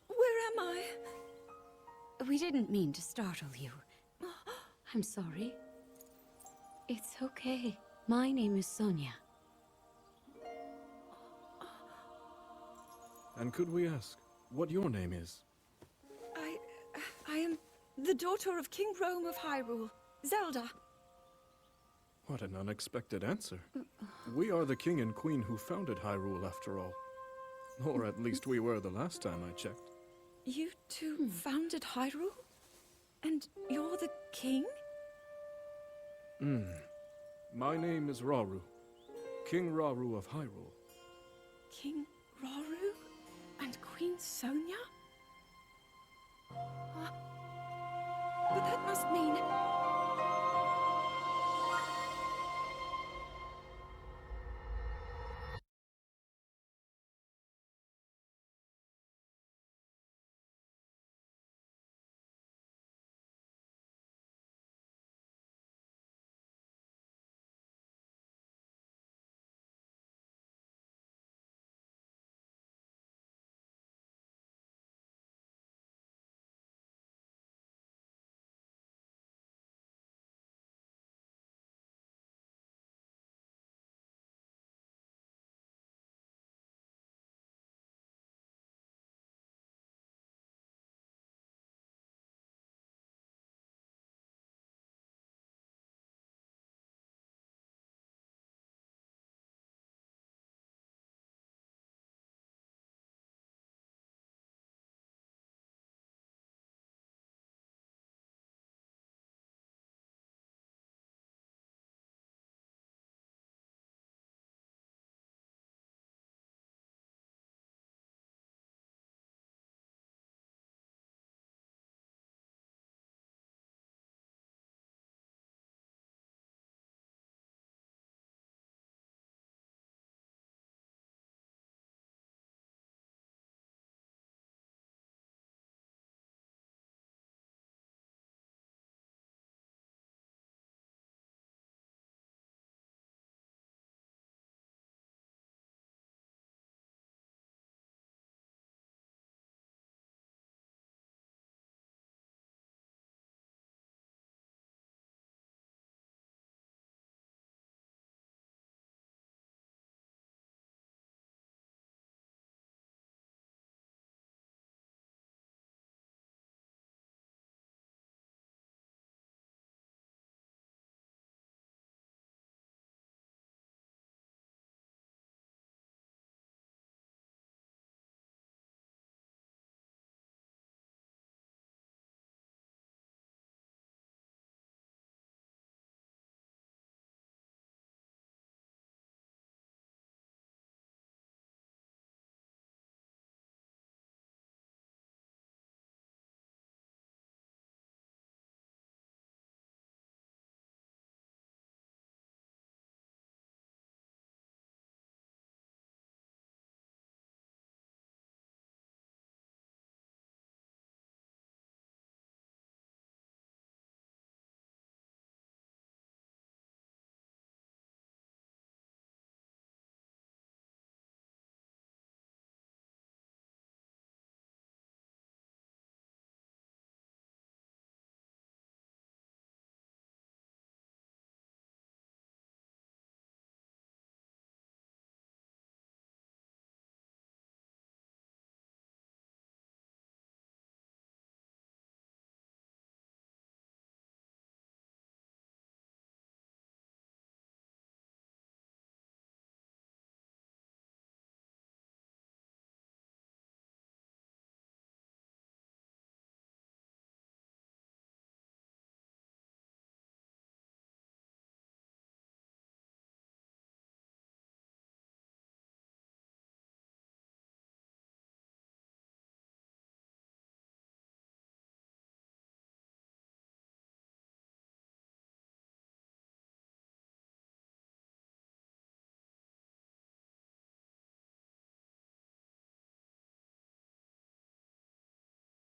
Where am I? We didn't mean to startle you. I'm sorry. It's okay. My name is Sonia. And could we ask what your name is? I am the daughter of King Rome of Hyrule, Zelda. What an unexpected answer. We are the king and queen who founded Hyrule, after all. Or at least we were the last time I checked. You two founded Hyrule? And you're the king? My name is Rauru, King Rauru of Hyrule. King Rauru? And Queen Sona?